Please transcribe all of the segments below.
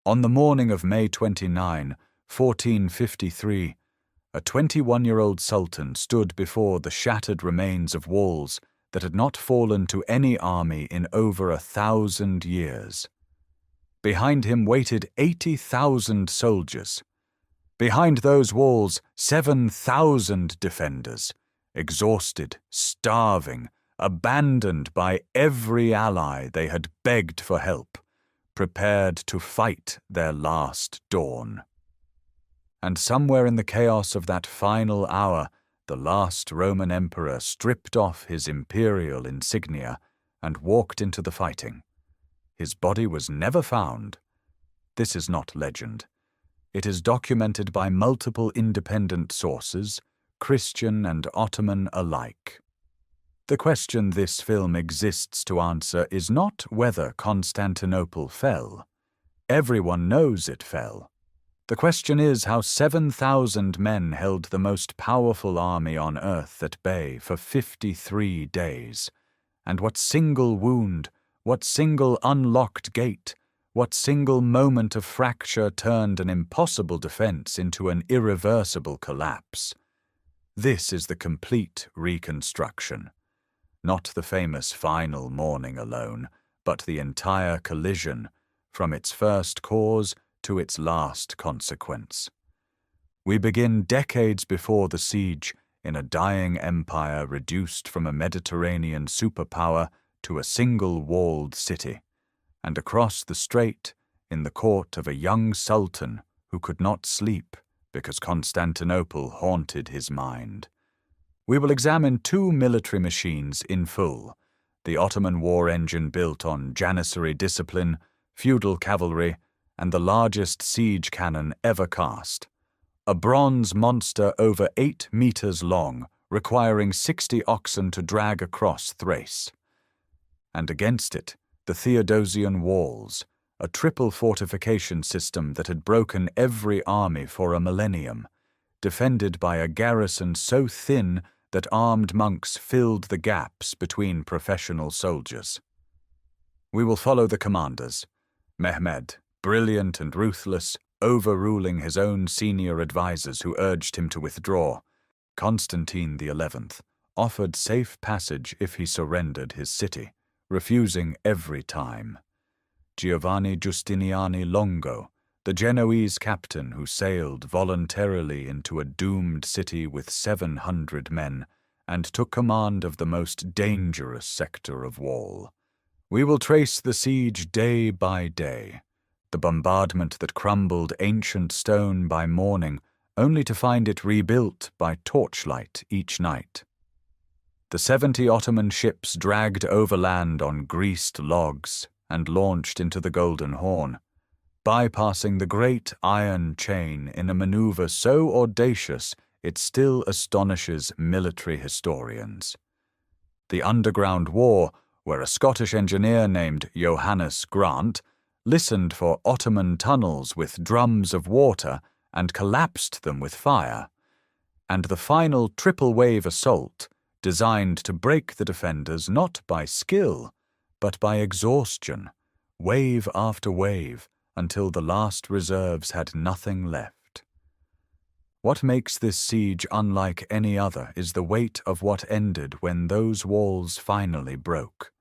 On the morning of May 29, 1453, a 21-year-old sultan stood before the shattered remains of walls that had not fallen to any army in over 1,000 years. Behind him waited 80,000 soldiers. Behind those walls, 7,000 defenders, exhausted, starving, abandoned by every ally they had begged for help, prepared to fight their last dawn. And somewhere in the chaos of that final hour, the last Roman emperor stripped off his imperial insignia and walked into the fighting. His body was never found. This is not legend. It is documented by multiple independent sources, Christian and Ottoman alike. The question this film exists to answer is not whether Constantinople fell. Everyone knows it fell. The question is how 7,000 men held the most powerful army on earth at bay for 53 days, and what single wound, what single unlocked gate, what single moment of fracture turned an impossible defense into an irreversible collapse. This is the complete reconstruction. Not the famous final morning alone, but the entire collision, from its first cause to its last consequence. We begin decades before the siege in a dying empire reduced from a Mediterranean superpower to a single walled city, and across the strait in the court of a young sultan who could not sleep because Constantinople haunted his mind. We will examine two military machines in full: the Ottoman war engine built on Janissary discipline, feudal cavalry, and the largest siege cannon ever cast, a bronze monster over 8 meters long, requiring 60 oxen to drag across Thrace. And against it, the Theodosian Walls, a triple fortification system that had broken every army for a millennium, defended by a garrison so thin that armed monks filled the gaps between professional soldiers. We will follow the commanders. Mehmed, brilliant and ruthless, overruling his own senior advisors who urged him to withdraw. Constantine XI offered safe passage if he surrendered his city, refusing every time. Giovanni Giustiniani Longo, the Genoese captain who sailed voluntarily into a doomed city with 700 men and took command of the most dangerous sector of wall. We will trace the siege day by day, the bombardment that crumbled ancient stone by morning, only to find it rebuilt by torchlight each night. The 70 Ottoman ships dragged overland on greased logs and launched into the Golden Horn, bypassing the great iron chain in a maneuver so audacious it still astonishes military historians. The Underground War, where a Scottish engineer named Johannes Grant listened for Ottoman tunnels with drums of water and collapsed them with fire, and the final triple-wave assault, designed to break the defenders not by skill, but by exhaustion, wave after wave, until the last reserves had nothing left. What makes this siege unlike any other is the weight of what ended when those walls finally broke.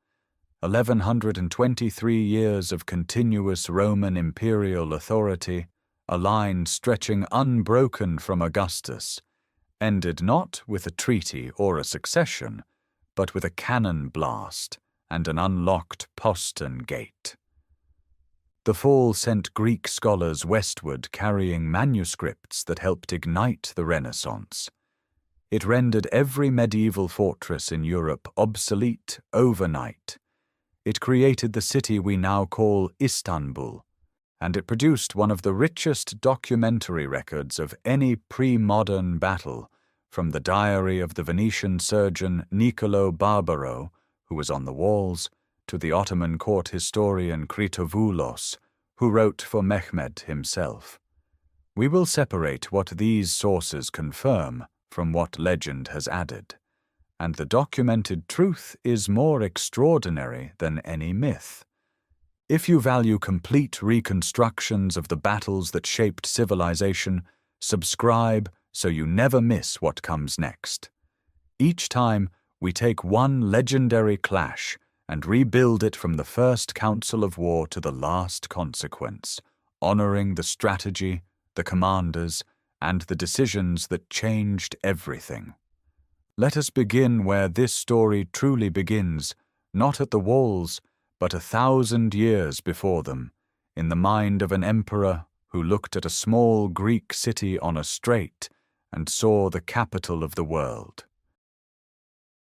1,123 years of continuous Roman imperial authority, a line stretching unbroken from Augustus, ended not with a treaty or a succession, but with a cannon blast and an unlocked postern gate. The fall sent Greek scholars westward carrying manuscripts that helped ignite the Renaissance. It rendered every medieval fortress in Europe obsolete overnight. It created the city we now call Istanbul, and it produced one of the richest documentary records of any pre-modern battle, from the diary of the Venetian surgeon Niccolo Barbaro, who was on the walls, to the Ottoman court historian Kritouvelos, who wrote for Mehmed himself. We will separate what these sources confirm from what legend has added, and the documented truth is more extraordinary than any myth. If you value complete reconstructions of the battles that shaped civilization, subscribe so you never miss what comes next. Each time, we take one legendary clash and rebuild it from the first council of war to the last consequence, honoring the strategy, the commanders, and the decisions that changed everything. Let us begin where this story truly begins, not at the walls, but 1,000 years before them, in the mind of an emperor who looked at a small Greek city on a strait and saw the capital of the world.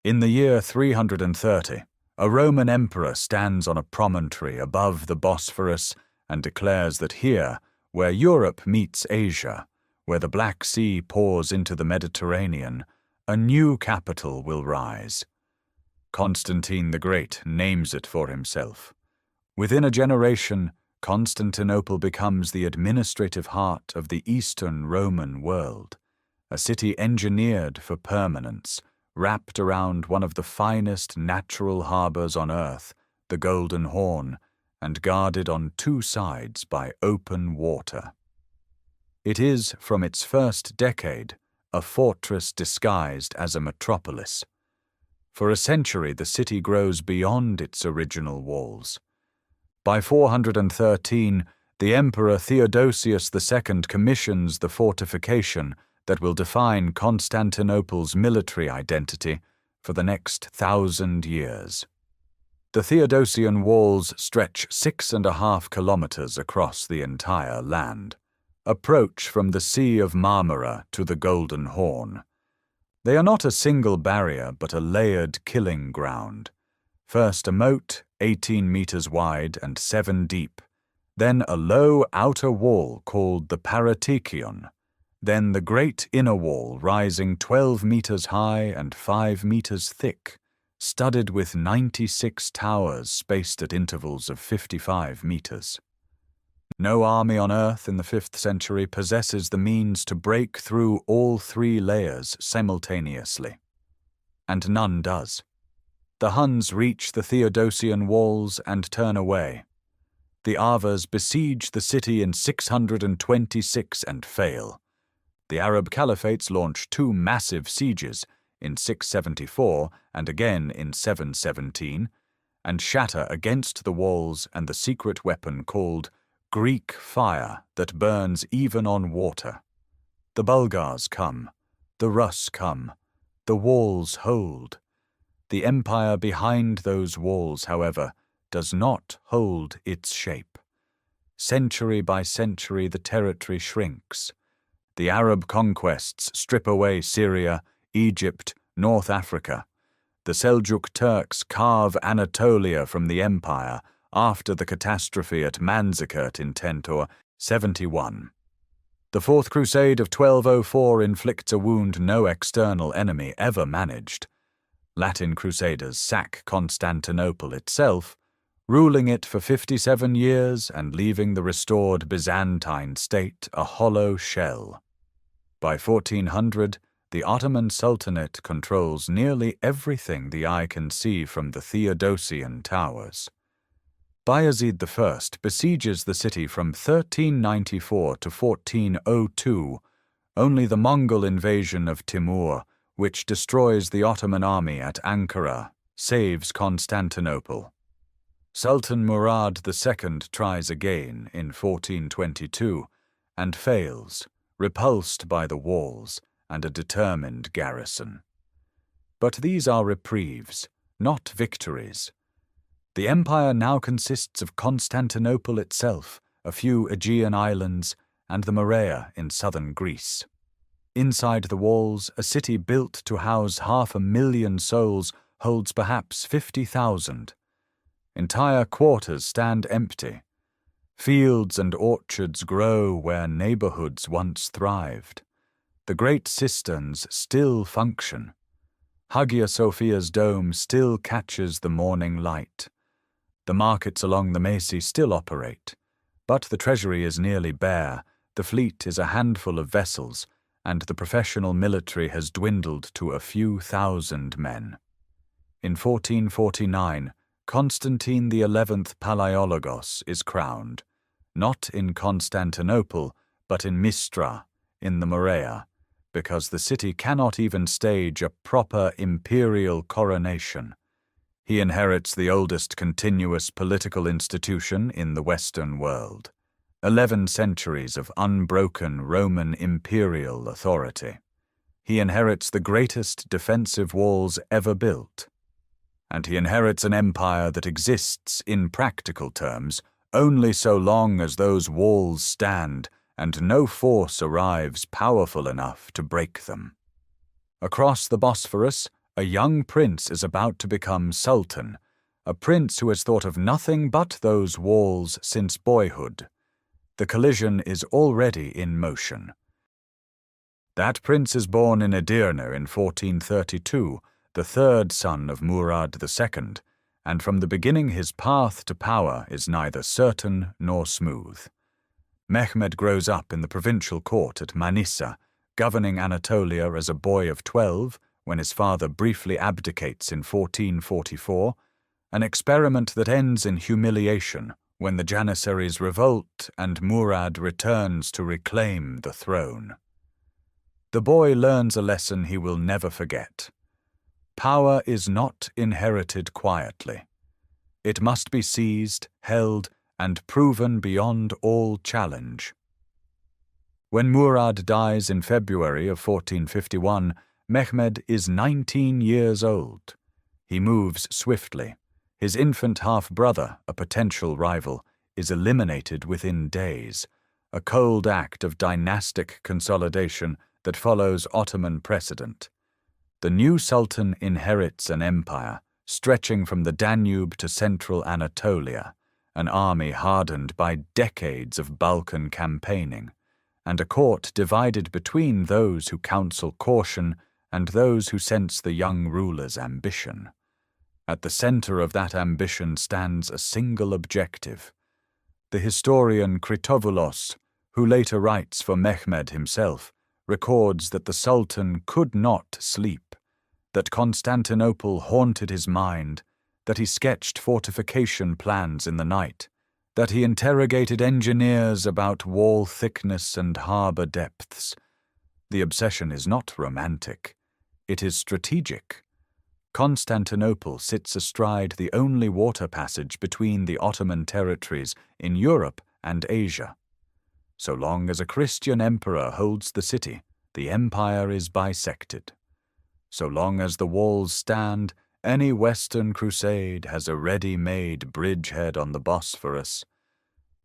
In the year 330, a Roman emperor stands on a promontory above the Bosphorus and declares that here, where Europe meets Asia, where the Black Sea pours into the Mediterranean, a new capital will rise. Constantine the Great names it for himself. Within a generation, Constantinople becomes the administrative heart of the Eastern Roman world, a city engineered for permanence, wrapped around one of the finest natural harbors on earth, the Golden Horn, and guarded on two sides by open water. It is, from its first decade, a fortress disguised as a metropolis. For a century, the city grows beyond its original walls. By 413, the Emperor Theodosius II commissions the fortification that will define Constantinople's military identity for the next 1,000 years. The Theodosian Walls stretch 6.5 kilometers across the entire land. Approach from the Sea of Marmara to the Golden Horn. They are not a single barrier, but a layered killing ground. First a moat, 18 meters wide and 7 deep, then a low outer wall called the Paratekion, then the great inner wall rising 12 meters high and 5 meters thick, studded with 96 towers spaced at intervals of 55 meters. No army on earth in the 5th century possesses the means to break through all 3 layers simultaneously. And none does. The Huns reach the Theodosian Walls and turn away. The Avars besiege the city in 626 and fail. The Arab caliphates launch 2 massive sieges in 674 and again in 717, and shatter against the walls and the secret weapon called Greek fire that burns even on water. The Bulgars come, the Rus come, the walls hold. The empire behind those walls, however, does not hold its shape. Century by century the territory shrinks. The Arab conquests strip away Syria, Egypt, North Africa. The Seljuk Turks carve Anatolia from the empire after the catastrophe at Manzikert in Tentor, 71. The Fourth Crusade of 1204 inflicts a wound no external enemy ever managed. Latin crusaders sack Constantinople itself, ruling it for 57 years and leaving the restored Byzantine state a hollow shell. By 1400, the Ottoman Sultanate controls nearly everything the eye can see from the Theodosian towers. Bayezid I besieges the city from 1394 to 1402. Only the Mongol invasion of Timur, which destroys the Ottoman army at Ankara, saves Constantinople. Sultan Murad II tries again in 1422 and fails, repulsed by the walls and a determined garrison. But these are reprieves, not victories. The empire now consists of Constantinople itself, a few Aegean islands, and the Morea in southern Greece. Inside the walls, a city built to house 500,000 souls holds perhaps 50,000. Entire quarters stand empty. Fields and orchards grow where neighborhoods once thrived. The great cisterns still function. Hagia Sophia's dome still catches the morning light. The markets along the Mesi still operate, but the treasury is nearly bare, the fleet is a handful of vessels, and the professional military has dwindled to a few thousand men. In 1449, Constantine XI Palaiologos is crowned, not in Constantinople, but in Mistra, in the Morea, because the city cannot even stage a proper imperial coronation. He inherits the oldest continuous political institution in the Western world, 11 centuries of unbroken Roman imperial authority. He inherits the greatest defensive walls ever built. And he inherits an empire that exists, in practical terms, only so long as those walls stand and no force arrives powerful enough to break them. Across the Bosphorus, a young prince is about to become sultan, a prince who has thought of nothing but those walls since boyhood. The collision is already in motion. That prince is born in Edirne in 1432, the third son of Murad II, and from the beginning his path to power is neither certain nor smooth. Mehmed grows up in the provincial court at Manisa, governing Anatolia as a boy of 12 when his father briefly abdicates in 1444, an experiment that ends in humiliation when the Janissaries revolt and Murad returns to reclaim the throne. The boy learns a lesson he will never forget. Power is not inherited quietly. It must be seized, held, and proven beyond all challenge. When Murad dies in February of 1451, Mehmed is 19 years old. He moves swiftly. His infant half-brother, a potential rival, is eliminated within days, a cold act of dynastic consolidation that follows Ottoman precedent. The new sultan inherits an empire stretching from the Danube to central Anatolia, an army hardened by decades of Balkan campaigning, and a court divided between those who counsel caution and those who sense the young ruler's ambition. At the center of that ambition stands a single objective. The historian Critouvulos, who later writes for Mehmed himself, records that the Sultan could not sleep, that Constantinople haunted his mind, that he sketched fortification plans in the night, that he interrogated engineers about wall thickness and harbor depths. The obsession is not romantic. It is strategic. Constantinople sits astride the only water passage between the Ottoman territories in Europe and Asia. So long as a Christian emperor holds the city, the empire is bisected. So long as the walls stand, any Western crusade has a ready-made bridgehead on the Bosphorus.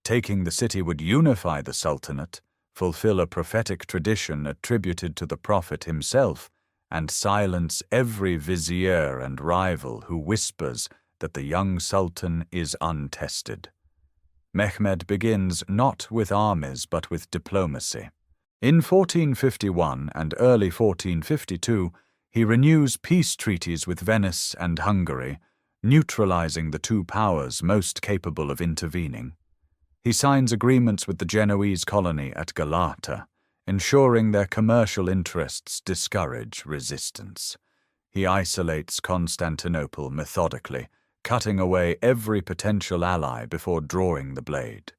Taking the city would unify the Sultanate, fulfill a prophetic tradition attributed to the Prophet himself, and silence every vizier and rival who whispers that the young Sultan is untested. Mehmed begins not with armies but with diplomacy. In 1451 and early 1452, he renews peace treaties with Venice and Hungary, neutralizing the two powers most capable of intervening. He signs agreements with the Genoese colony at Galata, ensuring their commercial interests discourage resistance. He isolates Constantinople methodically, cutting away every potential ally before drawing the blade.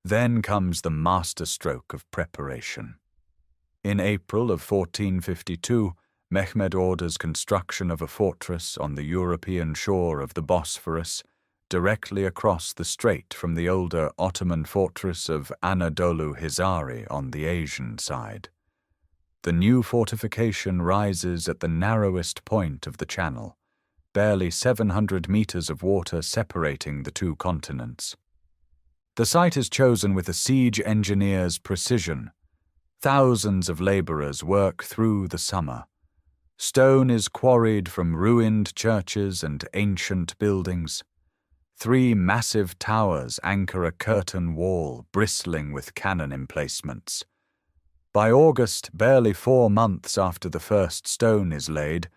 Then comes the masterstroke of preparation. In April of 1452, Mehmed orders construction of a fortress on the European shore of the Bosphorus, directly across the strait from the older Ottoman fortress of Anadolu Hisari on the Asian side. The new fortification rises at the narrowest point of the channel, barely 700 meters of water separating the two continents. The site is chosen with a siege engineer's precision. Thousands of laborers work through the summer. Stone is quarried from ruined churches and ancient buildings. 3 massive towers anchor a curtain wall bristling with cannon emplacements. By August, barely 4 months after the first stone is laid,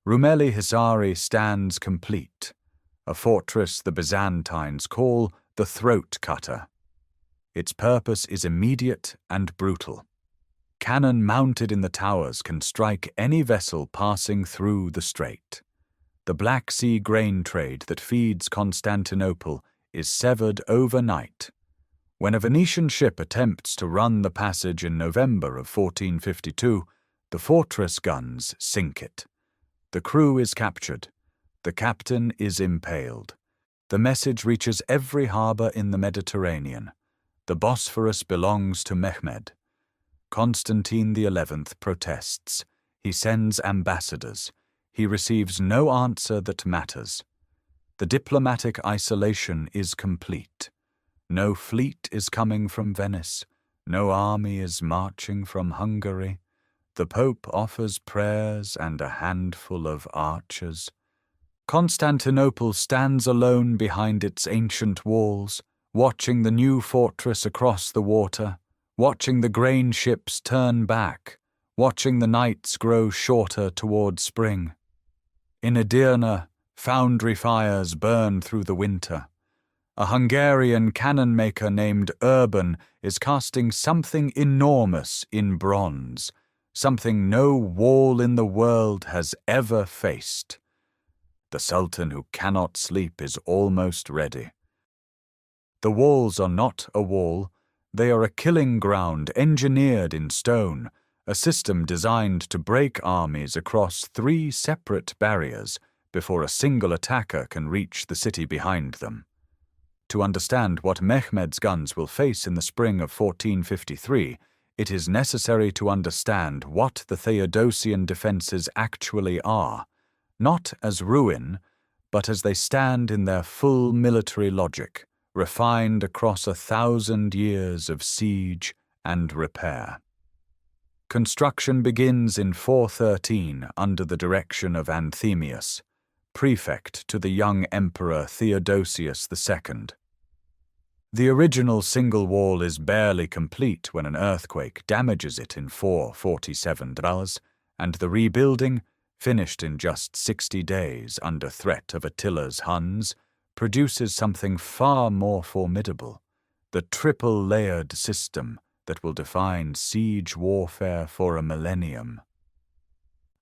Rumeli Hisari stands complete, a fortress the Byzantines call the throat cutter. Its purpose is immediate and brutal. Cannon mounted in the towers can strike any vessel passing through the strait. The Black Sea grain trade that feeds Constantinople is severed overnight. When a Venetian ship attempts to run the passage in November of 1452, the fortress guns sink it. The crew is captured. The captain is impaled. The message reaches every harbour in the Mediterranean. The Bosphorus belongs to Mehmed. Constantine XI protests. He sends ambassadors. He receives no answer that matters. The diplomatic isolation is complete. No fleet is coming from Venice. No army is marching from Hungary. The Pope offers prayers and a handful of archers. Constantinople stands alone behind its ancient walls, watching the new fortress across the water, watching the grain ships turn back, watching the nights grow shorter toward spring. In Edirne, foundry fires burn through the winter. A Hungarian cannon maker named Orban is casting something enormous in bronze, something no wall in the world has ever faced. The Sultan who cannot sleep is almost ready. The walls are not a wall, they are a killing ground engineered in stone, a system designed to break armies across 3 separate barriers before a single attacker can reach the city behind them. To understand what Mehmed's guns will face in the spring of 1453, it is necessary to understand what the Theodosian defences actually are, not as ruin, but as they stand in their full military logic, refined across 1,000 years of siege and repair. Construction begins in 413 under the direction of Anthemius, prefect to the young emperor Theodosius II. The original single wall is barely complete when an earthquake damages it in 447 hours, and the rebuilding, finished in just 60 days under threat of Attila's Huns, produces something far more formidable, the triple-layered system that will define siege warfare for a millennium.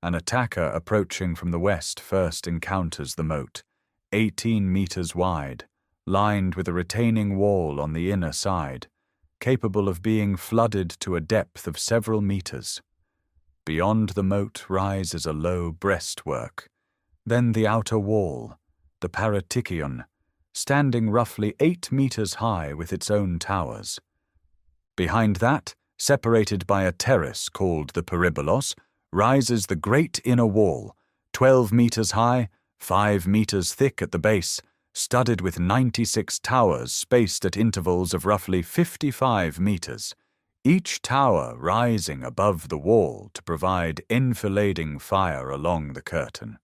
An attacker approaching from the west first encounters the moat, 18 meters wide, lined with a retaining wall on the inner side, capable of being flooded to a depth of several meters. Beyond the moat rises a low breastwork, then the outer wall, the Paratychion, standing roughly 8 meters high with its own towers. Behind that, separated by a terrace called the Peribolos, rises the great inner wall, 12 meters high, 5 meters thick at the base, studded with 96 towers spaced at intervals of roughly 55 meters, each tower rising above the wall to provide enfilading fire along the curtain.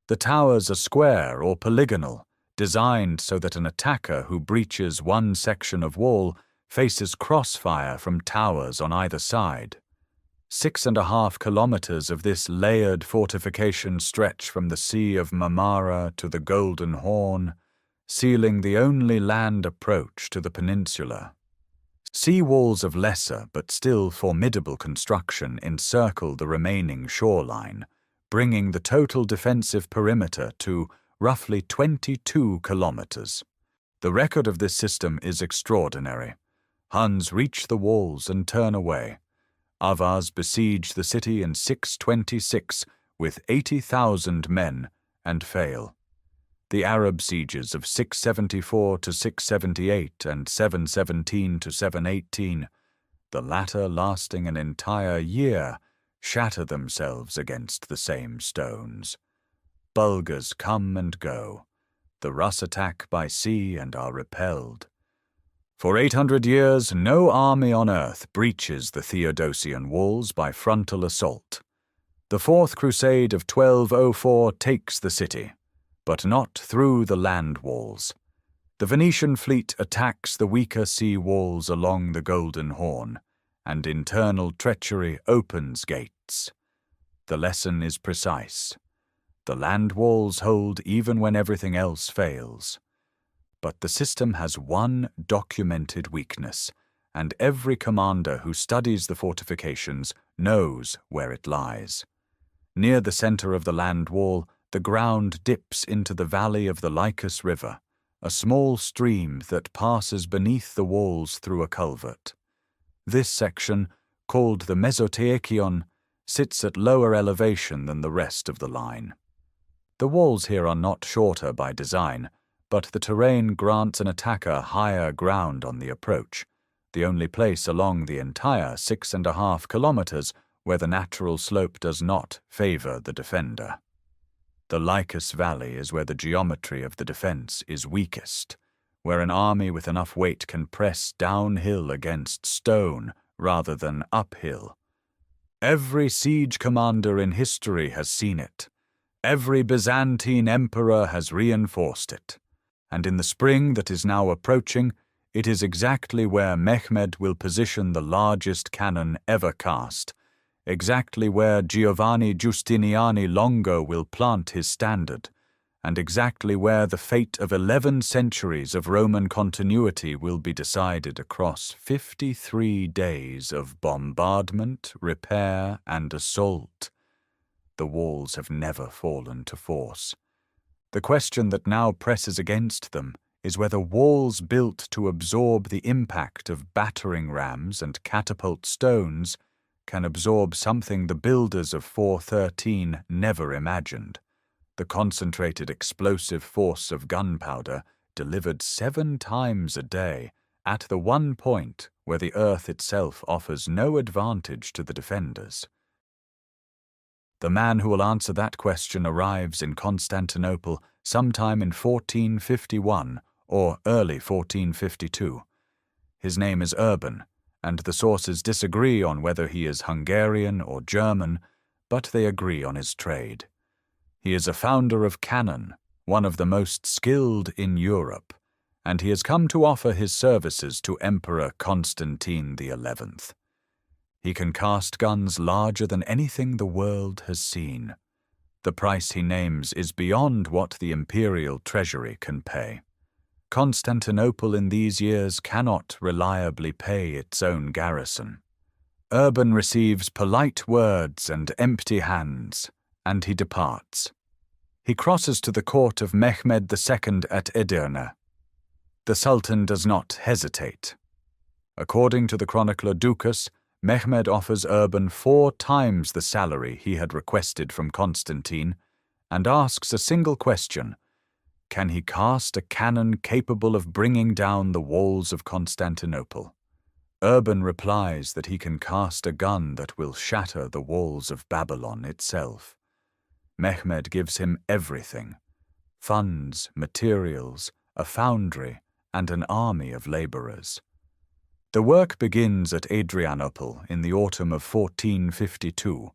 The towers are square or polygonal, designed so that an attacker who breaches one section of wall faces crossfire from towers on either side. 6.5 kilometers of this layered fortification stretch from the Sea of Marmara to the Golden Horn, sealing the only land approach to the peninsula. Sea walls of lesser but still formidable construction encircle the remaining shoreline, bringing the total defensive perimeter to roughly 22 kilometers. The record of this system is extraordinary. Huns reach the walls and turn away. Avars besiege the city in 626 with 80,000 men and fail. The Arab sieges of 674 to 678 and 717 to 718, the latter lasting an entire year, shatter themselves against the same stones. Bulgars come and go. The Rus attack by sea and are repelled. For 800 years, no army on earth breaches the Theodosian walls by frontal assault. The Fourth Crusade of 1204 takes the city, but not through the land walls. The Venetian fleet attacks the weaker sea walls along the Golden Horn, and internal treachery opens gates. The lesson is precise. The land walls hold even when everything else fails. But the system has one documented weakness, and every commander who studies the fortifications knows where it lies. Near the center of the land wall, The ground dips into the valley of the Lycus River, a small stream that passes beneath the walls through a culvert. This section, called the Mesoteikion, sits at lower elevation than the rest of the line. The walls here are not shorter by design, but the terrain grants an attacker higher ground on the approach, the only place along the entire 6.5 kilometers where the natural slope does not favor the defender. The Lycus Valley is where the geometry of the defense is weakest, where an army with enough weight can press downhill against stone rather than uphill. Every siege commander in history has seen it. Every Byzantine emperor has reinforced it. And in the spring that is now approaching, it is exactly where Mehmed will position the largest cannon ever cast, exactly where Giovanni Giustiniani Longo will plant his standard, and exactly where the fate of 11 centuries of Roman continuity will be decided across 53 days of bombardment, repair, and assault. The walls have never fallen to force. The question that now presses against them is whether walls built to absorb the impact of battering rams and catapult stones can absorb something the builders of 413 never imagined: the concentrated explosive force of gunpowder delivered 7 times a day at the one point where the earth itself offers no advantage to the defenders. The man who will answer that question arrives in Constantinople sometime in 1451 or early 1452. His name is Urban, and the sources disagree on whether he is Hungarian or German, but they agree on his trade. He is a founder of cannon, one of the most skilled in Europe, and he has come to offer his services to Emperor Constantine XI. He can cast guns larger than anything the world has seen. The price he names is beyond what the imperial treasury can pay. Constantinople in these years cannot reliably pay its own garrison. Urban receives polite words and empty hands, and he departs. He crosses to the court of Mehmed II at Edirne. The Sultan does not hesitate. According to the chronicler Ducas, Mehmed offers Urban 4 times the salary he had requested from Constantine, and asks a single question: can he cast a cannon capable of bringing down the walls of Constantinople? Urban replies that he can cast a gun that will shatter the walls of Babylon itself. Mehmed gives him everything: funds, materials, a foundry, and an army of laborers. The work begins at Adrianople in the autumn of 1452.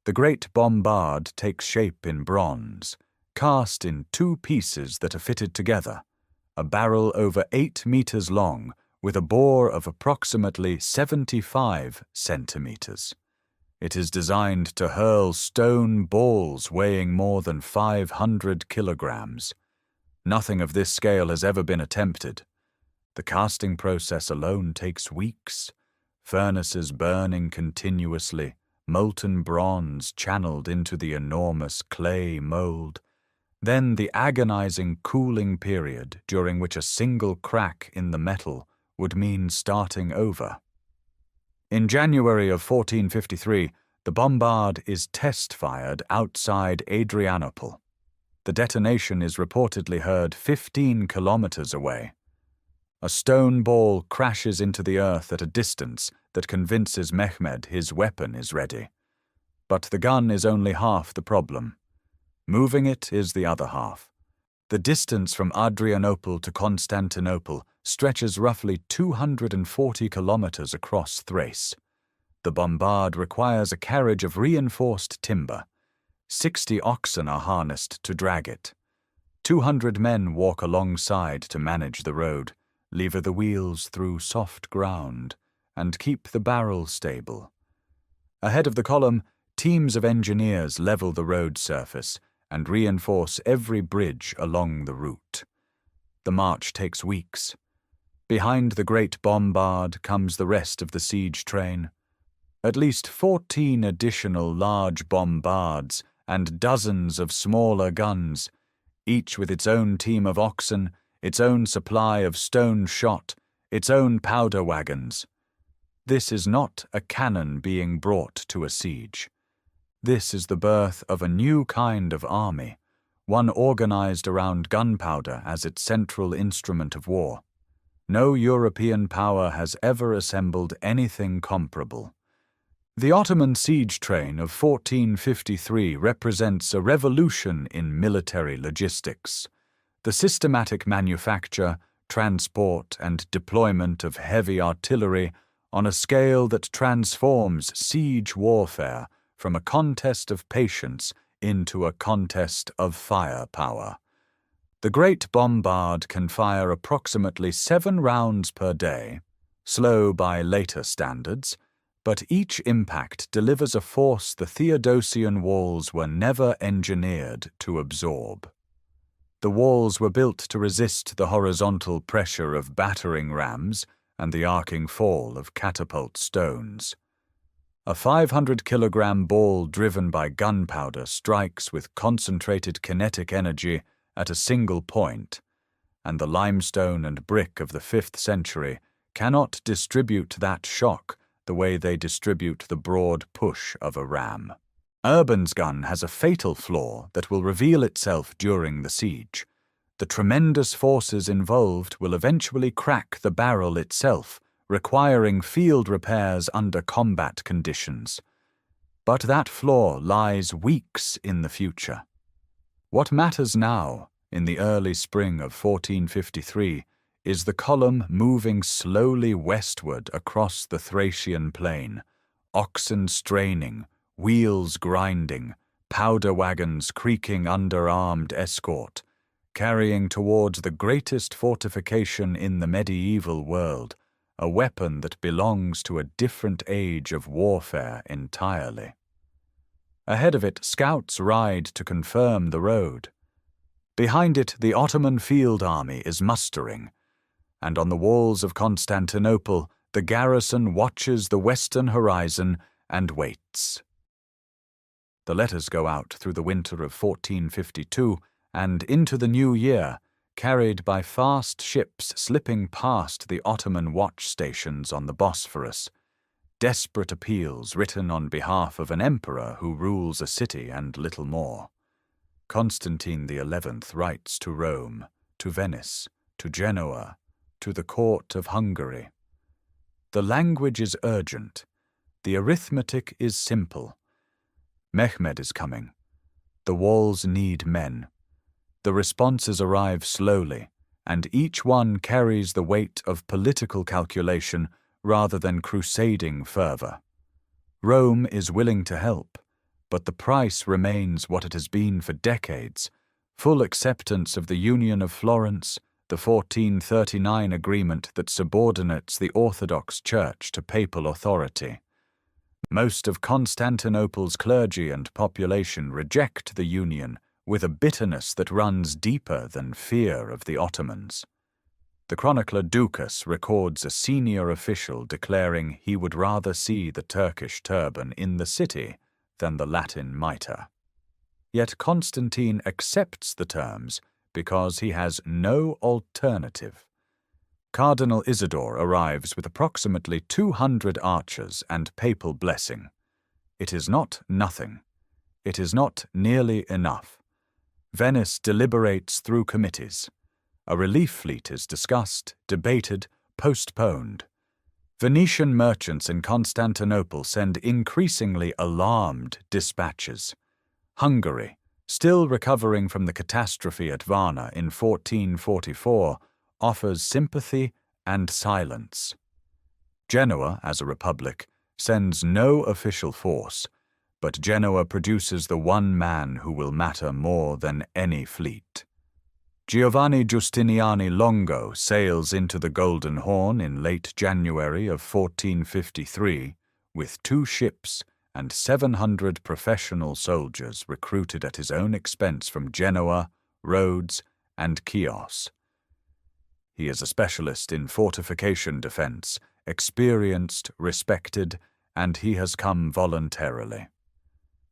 The great bombard takes shape in bronze, cast in 2 pieces that are fitted together, a barrel over 8 meters long with a bore of approximately 75 centimeters. It is designed to hurl stone balls weighing more than 500 kilograms. Nothing of this scale has ever been attempted. The casting process alone takes weeks, furnaces burning continuously, molten bronze channeled into the enormous clay mold, then the agonizing cooling period during which a single crack in the metal would mean starting over. In January of 1453, the bombard is test-fired outside Adrianople. The detonation is reportedly heard 15 kilometers away. A stone ball crashes into the earth at a distance that convinces Mehmed his weapon is ready. But the gun is only half the problem. Moving it is the other half. The distance from Adrianople to Constantinople stretches roughly 240 kilometers across Thrace. The bombard requires a carriage of reinforced timber. 60 oxen are harnessed to drag it. 200 men walk alongside to manage the road, lever the wheels through soft ground, and keep the barrel stable. Ahead of the column, teams of engineers level the road surface and reinforce every bridge along the route. The march takes weeks. Behind the great bombard comes the rest of the siege train. At least 14 additional large bombards and dozens of smaller guns, each with its own team of oxen, its own supply of stone shot, its own powder wagons. This is not a cannon being brought to a siege. This is the birth of a new kind of army, one organized around gunpowder as its central instrument of war. No European power has ever assembled anything comparable. The Ottoman siege train of 1453 represents a revolution in military logistics. The systematic manufacture, transport, and deployment of heavy artillery on a scale that transforms siege warfare from a contest of patience into a contest of firepower. The great bombard can fire approximately 7 rounds per day, slow by later standards, but each impact delivers a force the Theodosian Walls were never engineered to absorb. The walls were built to resist the horizontal pressure of battering rams and the arcing fall of catapult stones. A 500-kilogram ball driven by gunpowder strikes with concentrated kinetic energy at a single point, and the limestone and brick of the 5th century cannot distribute that shock the way they distribute the broad push of a ram. Urban's gun has a fatal flaw that will reveal itself during the siege. The tremendous forces involved will eventually crack the barrel itself, requiring field repairs under combat conditions. But that flaw lies weeks in the future. What matters now, in the early spring of 1453, is the column moving slowly westward across the Thracian plain, oxen straining, wheels grinding, powder wagons creaking under armed escort, carrying towards the greatest fortification in the medieval world, a weapon that belongs to a different age of warfare entirely. Ahead of it, scouts ride to confirm the road. Behind it, the Ottoman field army is mustering, and on the walls of Constantinople, the garrison watches the western horizon and waits. The letters go out through the winter of 1452 and into the new year, carried by fast ships slipping past the Ottoman watch stations on the Bosphorus, desperate appeals written on behalf of an emperor who rules a city and little more. Constantine XI writes to Rome, to Venice, to Genoa, to the court of Hungary. The language is urgent. The arithmetic is simple. Mehmed is coming. The walls need men. The responses arrive slowly, and each one carries the weight of political calculation rather than crusading fervor. Rome is willing to help, but the price remains what it has been for decades: full acceptance of the Union of Florence, the 1439 agreement that subordinates the Orthodox Church to papal authority. Most of Constantinople's clergy and population reject the union with a bitterness that runs deeper than fear of the Ottomans. The chronicler Ducas records a senior official declaring he would rather see the Turkish turban in the city than the Latin mitre. Yet Constantine accepts the terms because he has no alternative. Cardinal Isidore arrives with approximately 200 archers and papal blessing. It is not nothing. It is not nearly enough. Venice deliberates through committees. A relief fleet is discussed, debated, postponed. Venetian merchants in Constantinople send increasingly alarmed dispatches. Hungary, still recovering from the catastrophe at Varna in 1444, offers sympathy and silence. Genoa, as a republic, sends no official force, but Genoa produces the one man who will matter more than any fleet. Giovanni Giustiniani Longo sails into the Golden Horn in late January of 1453 with 2 ships and 700 professional soldiers recruited at his own expense from Genoa, Rhodes, and Chios. He is a specialist in fortification defense, experienced, respected, and he has come voluntarily.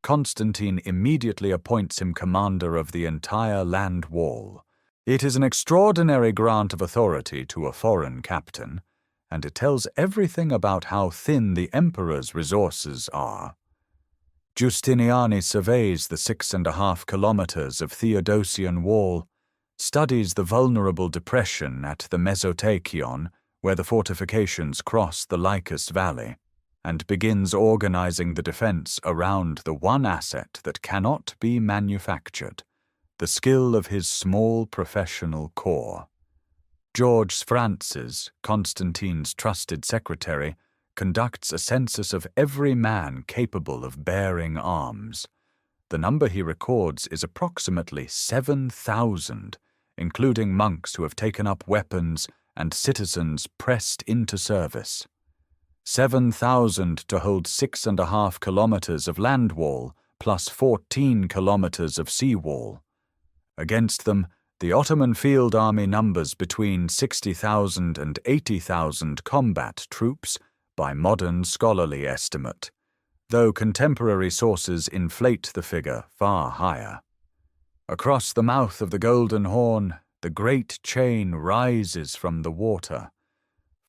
Constantine immediately appoints him commander of the entire land wall. It is an extraordinary grant of authority to a foreign captain, and it tells everything about how thin the emperor's resources are. Giustiniani surveys the 6.5 kilometers of Theodosian Wall, studies the vulnerable depression at the Mesotachion, where the fortifications cross the Lycus Valley, and begins organizing the defense around the one asset that cannot be manufactured, the skill of his small professional corps. George Francis, Constantine's trusted secretary, conducts a census of every man capable of bearing arms. The number he records is approximately 7,000, including monks who have taken up weapons and citizens pressed into service. 7,000 to hold 6.5 kilometers of land wall plus 14 kilometers of sea wall. Against them, the Ottoman field army numbers between 60,000 and 80,000 combat troops by modern scholarly estimate, though contemporary sources inflate the figure far higher. Across the mouth of the Golden Horn, the great chain rises from the water.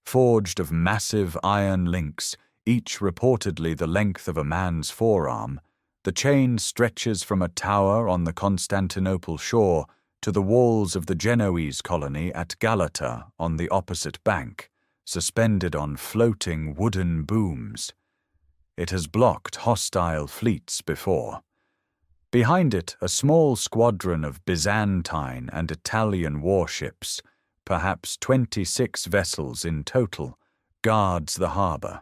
Forged of massive iron links, each reportedly the length of a man's forearm, the chain stretches from a tower on the Constantinople shore to the walls of the Genoese colony at Galata on the opposite bank, suspended on floating wooden booms. It has blocked hostile fleets before. Behind it, a small squadron of Byzantine and Italian warships, perhaps 26 vessels in total, guards the harbour.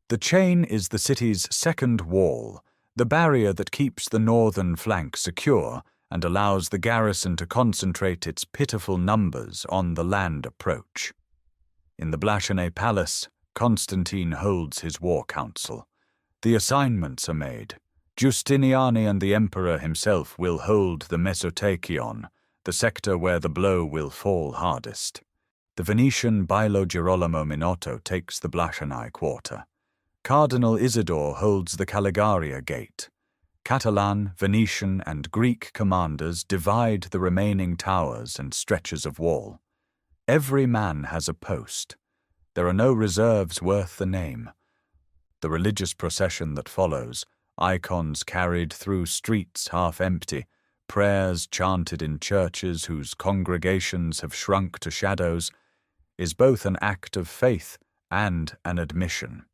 The chain is the city's second wall, the barrier that keeps the northern flank secure and allows the garrison to concentrate its pitiful numbers on the land approach. In the Blasonnae Palace, Constantine holds his war council. The assignments are made. Giustiniani and the emperor himself will hold the Mesotachion, the sector where the blow will fall hardest. The Venetian Bailo Girolamo Minotto takes the Blasonnae quarter. Cardinal Isidore holds the Caligaria gate. Catalan, Venetian, and Greek commanders divide the remaining towers and stretches of wall. Every man has a post. There are no reserves worth the name. The religious procession that follows, icons carried through streets half empty, prayers chanted in churches whose congregations have shrunk to shadows, is both an act of faith and an admission.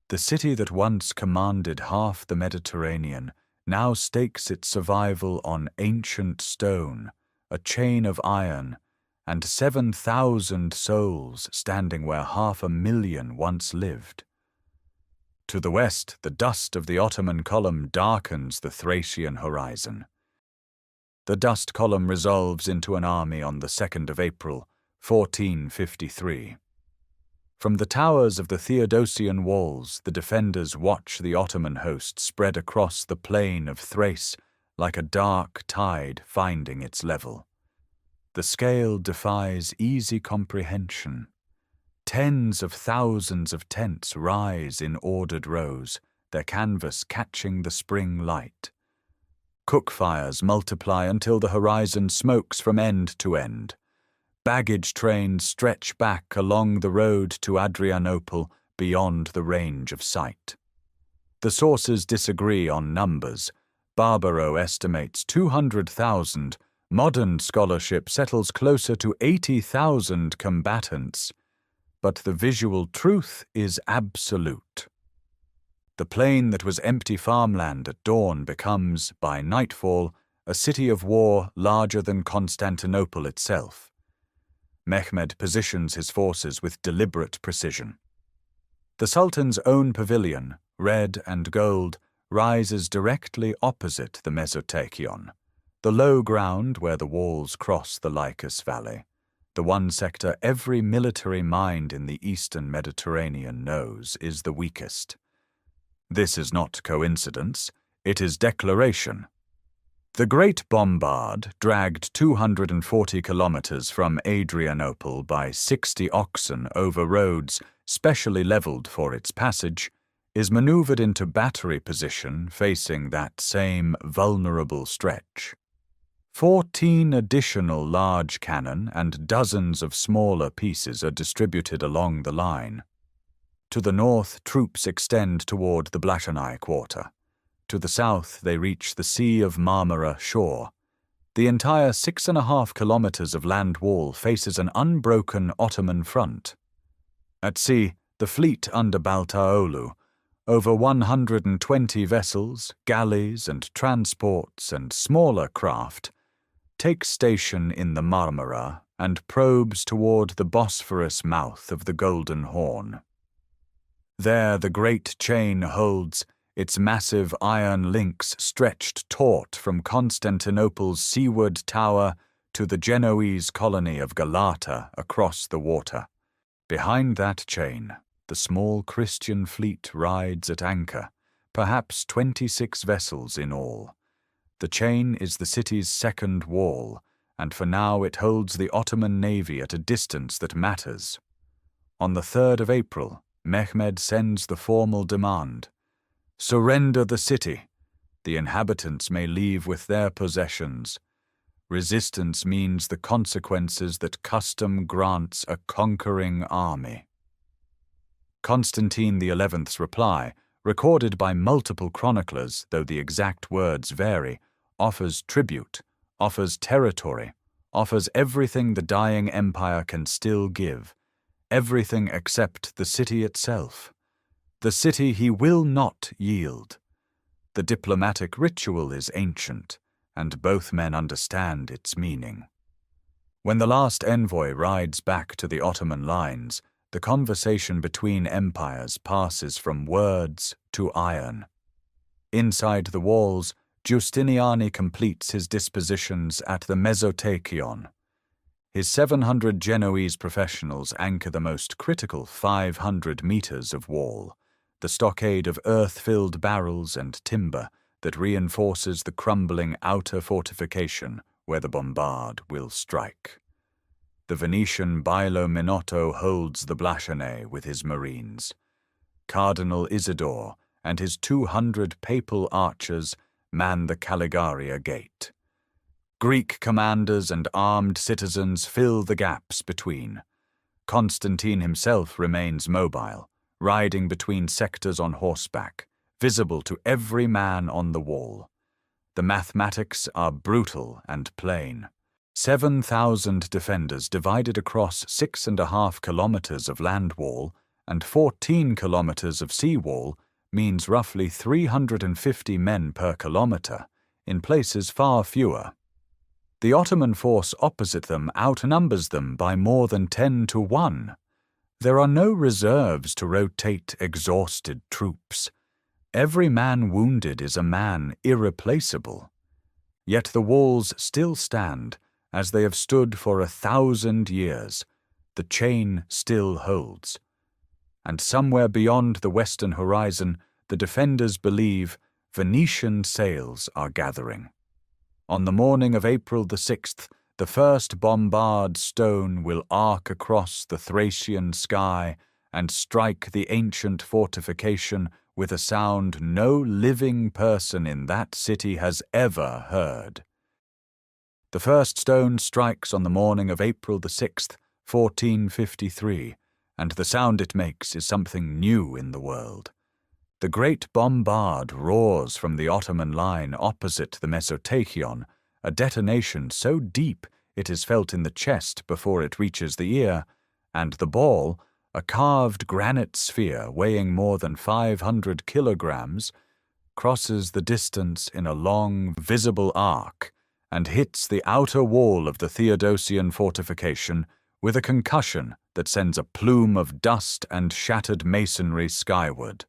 The city that once commanded half the Mediterranean now stakes its survival on ancient stone, a chain of iron, and 7,000 souls standing where 500,000 once lived. To the west, the dust of the Ottoman column darkens the Thracian horizon. The dust column resolves into an army on the 2nd of April, 1453. From the towers of the Theodosian Walls, the defenders watch the Ottoman host spread across the plain of Thrace like a dark tide finding its level. The scale defies easy comprehension. Tens of thousands of tents rise in ordered rows, their canvas catching the spring light. Cook fires multiply until the horizon smokes from end to end. Baggage trains stretch back along the road to Adrianople beyond the range of sight. The sources disagree on numbers. Barbaro estimates 200,000. Modern scholarship settles closer to 80,000 combatants. But the visual truth is absolute. The plain that was empty farmland at dawn becomes, by nightfall, a city of war larger than Constantinople itself. Mehmed positions his forces with deliberate precision. The Sultan's own pavilion, red and gold, rises directly opposite the Mesotachion, the low ground where the walls cross the Lycus Valley, the one sector every military mind in the eastern Mediterranean knows is the weakest. This is not coincidence, it is declaration. The Great Bombard, dragged 240 kilometers from Adrianople by 60 oxen over roads specially leveled for its passage, is maneuvered into battery position facing that same vulnerable stretch. 14 additional large cannon and dozens of smaller pieces are distributed along the line. To the north, troops extend toward the Blashanai quarter. To the south, they reach the Sea of Marmara shore. The entire 6.5 kilometers of land wall faces an unbroken Ottoman front. At sea, the fleet under Baltaolu, over 120 vessels, galleys and transports and smaller craft, takes station in the Marmara and probes toward the Bosphorus mouth of the Golden Horn. There the great chain holds, its massive iron links stretched taut from Constantinople's seaward tower to the Genoese colony of Galata across the water. Behind that chain, the small Christian fleet rides at anchor, perhaps 26 vessels in all. The chain is the city's second wall, and for now it holds the Ottoman navy at a distance that matters. On the 3rd of April, Mehmed sends the formal demand: "Surrender the city. The inhabitants may leave with their possessions. Resistance means the consequences that custom grants a conquering army." Constantine XI's reply, recorded by multiple chroniclers, though the exact words vary, offers tribute, offers territory, offers everything the dying empire can still give, everything except the city itself. The city he will not yield. The diplomatic ritual is ancient, and both men understand its meaning. When the last envoy rides back to the Ottoman lines, the conversation between empires passes from words to iron. Inside the walls, Giustiniani completes his dispositions at the Mesotekion. His 700 Genoese professionals anchor the most critical 500 meters of wall, the stockade of earth-filled barrels and timber that reinforces the crumbling outer fortification where the bombard will strike. The Venetian Bailo Minotto holds the Blashanay with his marines. Cardinal Isidore and his 200 papal archers man the Caligaria gate. Greek commanders and armed citizens fill the gaps between. Constantine himself remains mobile, riding between sectors on horseback, visible to every man on the wall. The mathematics are brutal and plain. 7,000 defenders divided across 6.5 kilometers of land wall and 14 kilometers of sea wall means roughly 350 men per kilometer, in places far fewer. The Ottoman force opposite them outnumbers them by more than 10 to 1. There are no reserves to rotate exhausted troops. Every man wounded is a man irreplaceable. Yet the walls still stand, as they have stood for 1,000 years. The chain still holds. And somewhere beyond the western horizon, the defenders believe Venetian sails are gathering. On the morning of April the 6th, the first bombard stone will arc across the Thracian sky and strike the ancient fortification with a sound no living person in that city has ever heard. The first stone strikes on the morning of April the 6th, 1453, and the sound it makes is something new in the world. The great bombard roars from the Ottoman line opposite the Mesotekion, a detonation so deep it is felt in the chest before it reaches the ear, and the ball, a carved granite sphere weighing more than 500 kilograms, crosses the distance in a long, visible arc and hits the outer wall of the Theodosian fortification with a concussion that sends a plume of dust and shattered masonry skyward.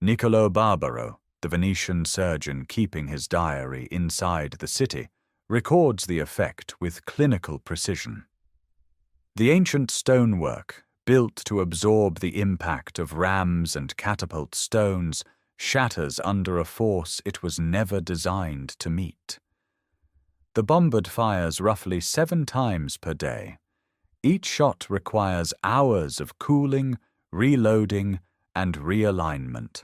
Niccolo Barbaro, the Venetian surgeon keeping his diary inside the city, records the effect with clinical precision. The ancient stonework, built to absorb the impact of rams and catapult stones, shatters under a force it was never designed to meet. The bombard fires roughly 7 times per day. Each shot requires hours of cooling, reloading, and realignment.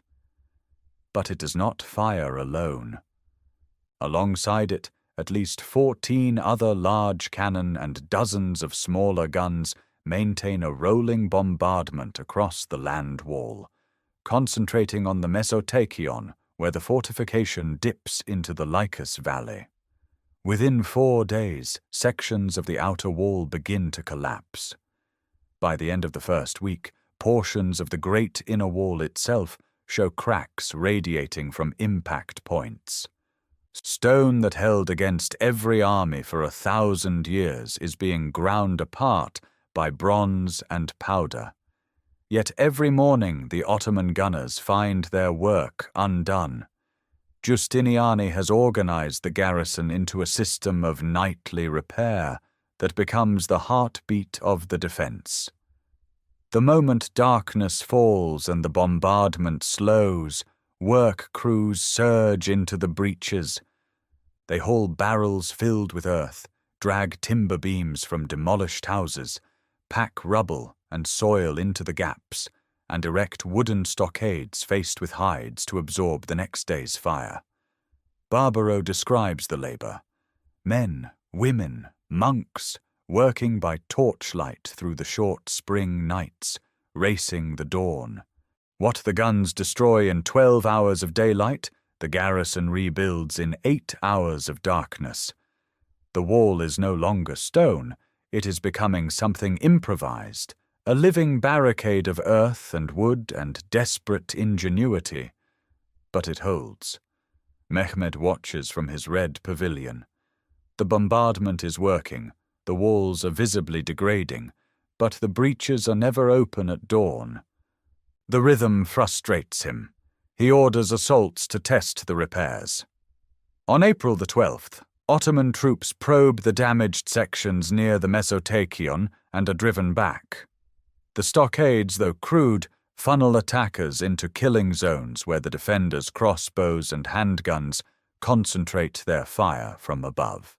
But it does not fire alone. Alongside it, at least 14 other large cannon and dozens of smaller guns maintain a rolling bombardment across the land wall, concentrating on the Mesotachion, where the fortification dips into the Lycus Valley. Within 4 days, sections of the outer wall begin to collapse. By the end of the first week, portions of the great inner wall itself show cracks radiating from impact points. Stone that held against every army for 1,000 years is being ground apart by bronze and powder. Yet every morning the Ottoman gunners find their work undone. Giustiniani has organized the garrison into a system of nightly repair that becomes the heartbeat of the defense. The moment darkness falls and the bombardment slows, work crews surge into the breaches. They haul barrels filled with earth, drag timber beams from demolished houses, pack rubble and soil into the gaps, and erect wooden stockades faced with hides to absorb the next day's fire. Barbaro describes the labor. Men, women, monks, working by torchlight through the short spring nights, racing the dawn. What the guns destroy in 12 hours of daylight, the garrison rebuilds in 8 hours of darkness. The wall is no longer stone, it is becoming something improvised, a living barricade of earth and wood and desperate ingenuity. But it holds. Mehmed watches from his red pavilion. The bombardment is working, the walls are visibly degrading, but the breaches are never open at dawn. The rhythm frustrates him. He orders assaults to test the repairs. On April the 12th, Ottoman troops probe the damaged sections near the Mesotachion and are driven back. The stockades, though crude, funnel attackers into killing zones where the defenders' crossbows and handguns concentrate their fire from above.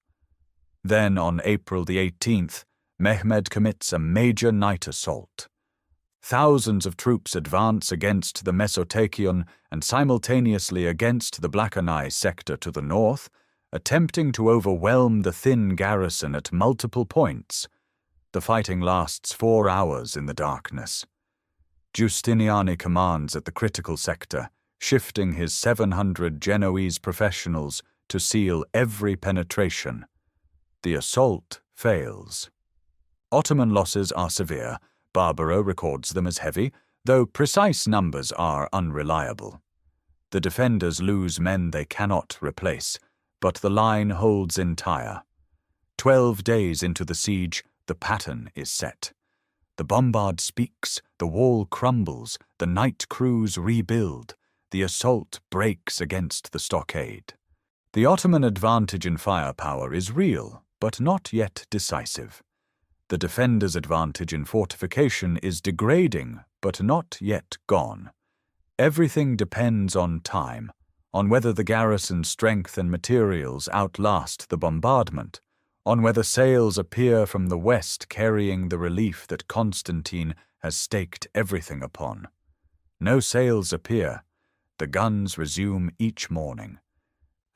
Then, on April the 18th, Mehmed commits a major night assault. Thousands of troops advance against the Mesotachion and simultaneously against the Blakanai sector to the north, attempting to overwhelm the thin garrison at multiple points. The fighting lasts 4 hours in the darkness. Giustiniani commands at the critical sector, shifting his 700 Genoese professionals to seal every penetration. The assault fails. Ottoman losses are severe. Barbaro records them as heavy, though precise numbers are unreliable. The defenders lose men they cannot replace, but the line holds entire. 12 days into the siege, the pattern is set. The bombard speaks, the wall crumbles, the night crews rebuild, the assault breaks against the stockade. The Ottoman advantage in firepower is real, but not yet decisive. The defender's advantage in fortification is degrading, but not yet gone. Everything depends on time, on whether the garrison's strength and materials outlast the bombardment, on whether sails appear from the west carrying the relief that Constantine has staked everything upon. No sails appear. The guns resume each morning.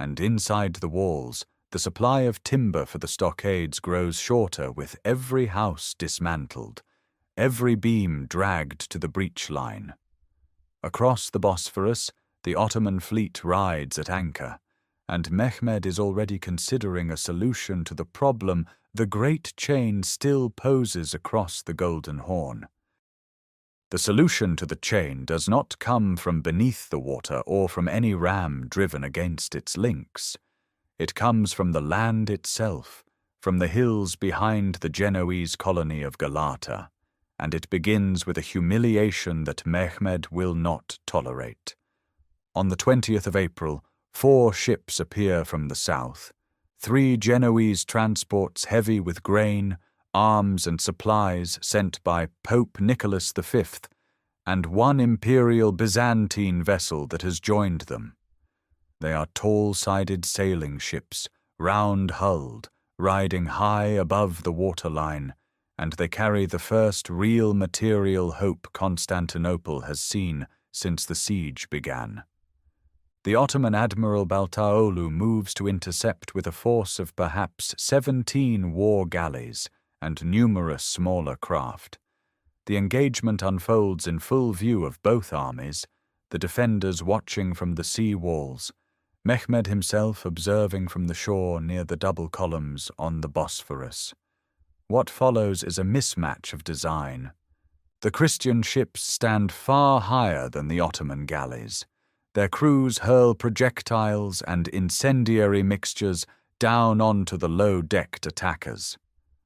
And inside the walls, the supply of timber for the stockades grows shorter with every house dismantled, every beam dragged to the breach line. Across the Bosphorus, the Ottoman fleet rides at anchor, and Mehmed is already considering a solution to the problem the great chain still poses across the Golden Horn. The solution to the chain does not come from beneath the water or from any ram driven against its links. It comes from the land itself, from the hills behind the Genoese colony of Galata, and it begins with a humiliation that Mehmed will not tolerate. On the 20th of April, 4 ships appear from the south, 3 Genoese transports heavy with grain, arms and supplies sent by Pope Nicholas V, and 1 imperial Byzantine vessel that has joined them. They are tall-sided sailing ships, round-hulled, riding high above the waterline, and they carry the first real material hope Constantinople has seen since the siege began. The Ottoman Admiral Baltaoğlu moves to intercept with a force of perhaps 17 war galleys and numerous smaller craft. The engagement unfolds in full view of both armies, the defenders watching from the sea walls, Mehmed himself observing from the shore near the double columns on the Bosphorus. What follows is a mismatch of design. The Christian ships stand far higher than the Ottoman galleys. Their crews hurl projectiles and incendiary mixtures down onto the low-decked attackers.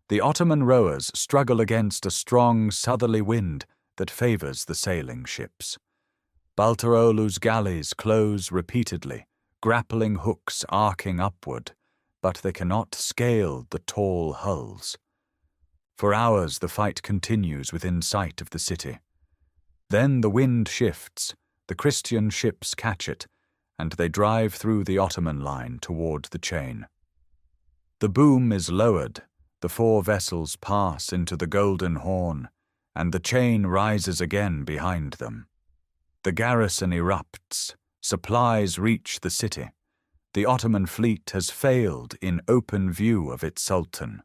The Ottoman rowers struggle against a strong southerly wind that favors the sailing ships. Baltaoğlu's galleys close repeatedly, grappling hooks arcing upward, but they cannot scale the tall hulls. For hours the fight continues within sight of the city. Then the wind shifts, the Christian ships catch it, and they drive through the Ottoman line toward the chain. The boom is lowered, the 4 vessels pass into the Golden Horn, and the chain rises again behind them. The garrison erupts, supplies reach the city. The Ottoman fleet has failed in open view of its sultan.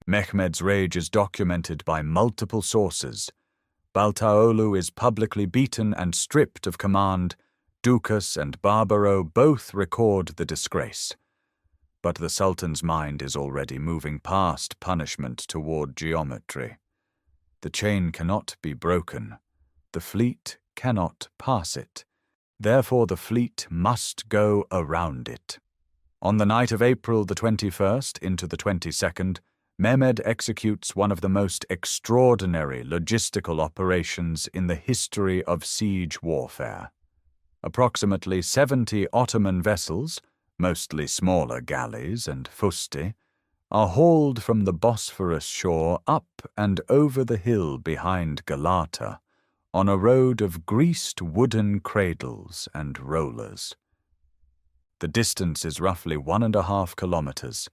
Mehmed's rage is documented by multiple sources. Baltaoğlu is publicly beaten and stripped of command. Ducas and Barbaro both record the disgrace. But the Sultan's mind is already moving past punishment toward geometry. The chain cannot be broken. The fleet cannot pass it. Therefore the fleet must go around it. On the night of April the 21st into the 22nd, Mehmed executes one of the most extraordinary logistical operations in the history of siege warfare. Approximately 70 Ottoman vessels, mostly smaller galleys and fusti, are hauled from the Bosphorus shore up and over the hill behind Galata, on a road of greased wooden cradles and rollers. The distance is roughly 1.5 kilometers.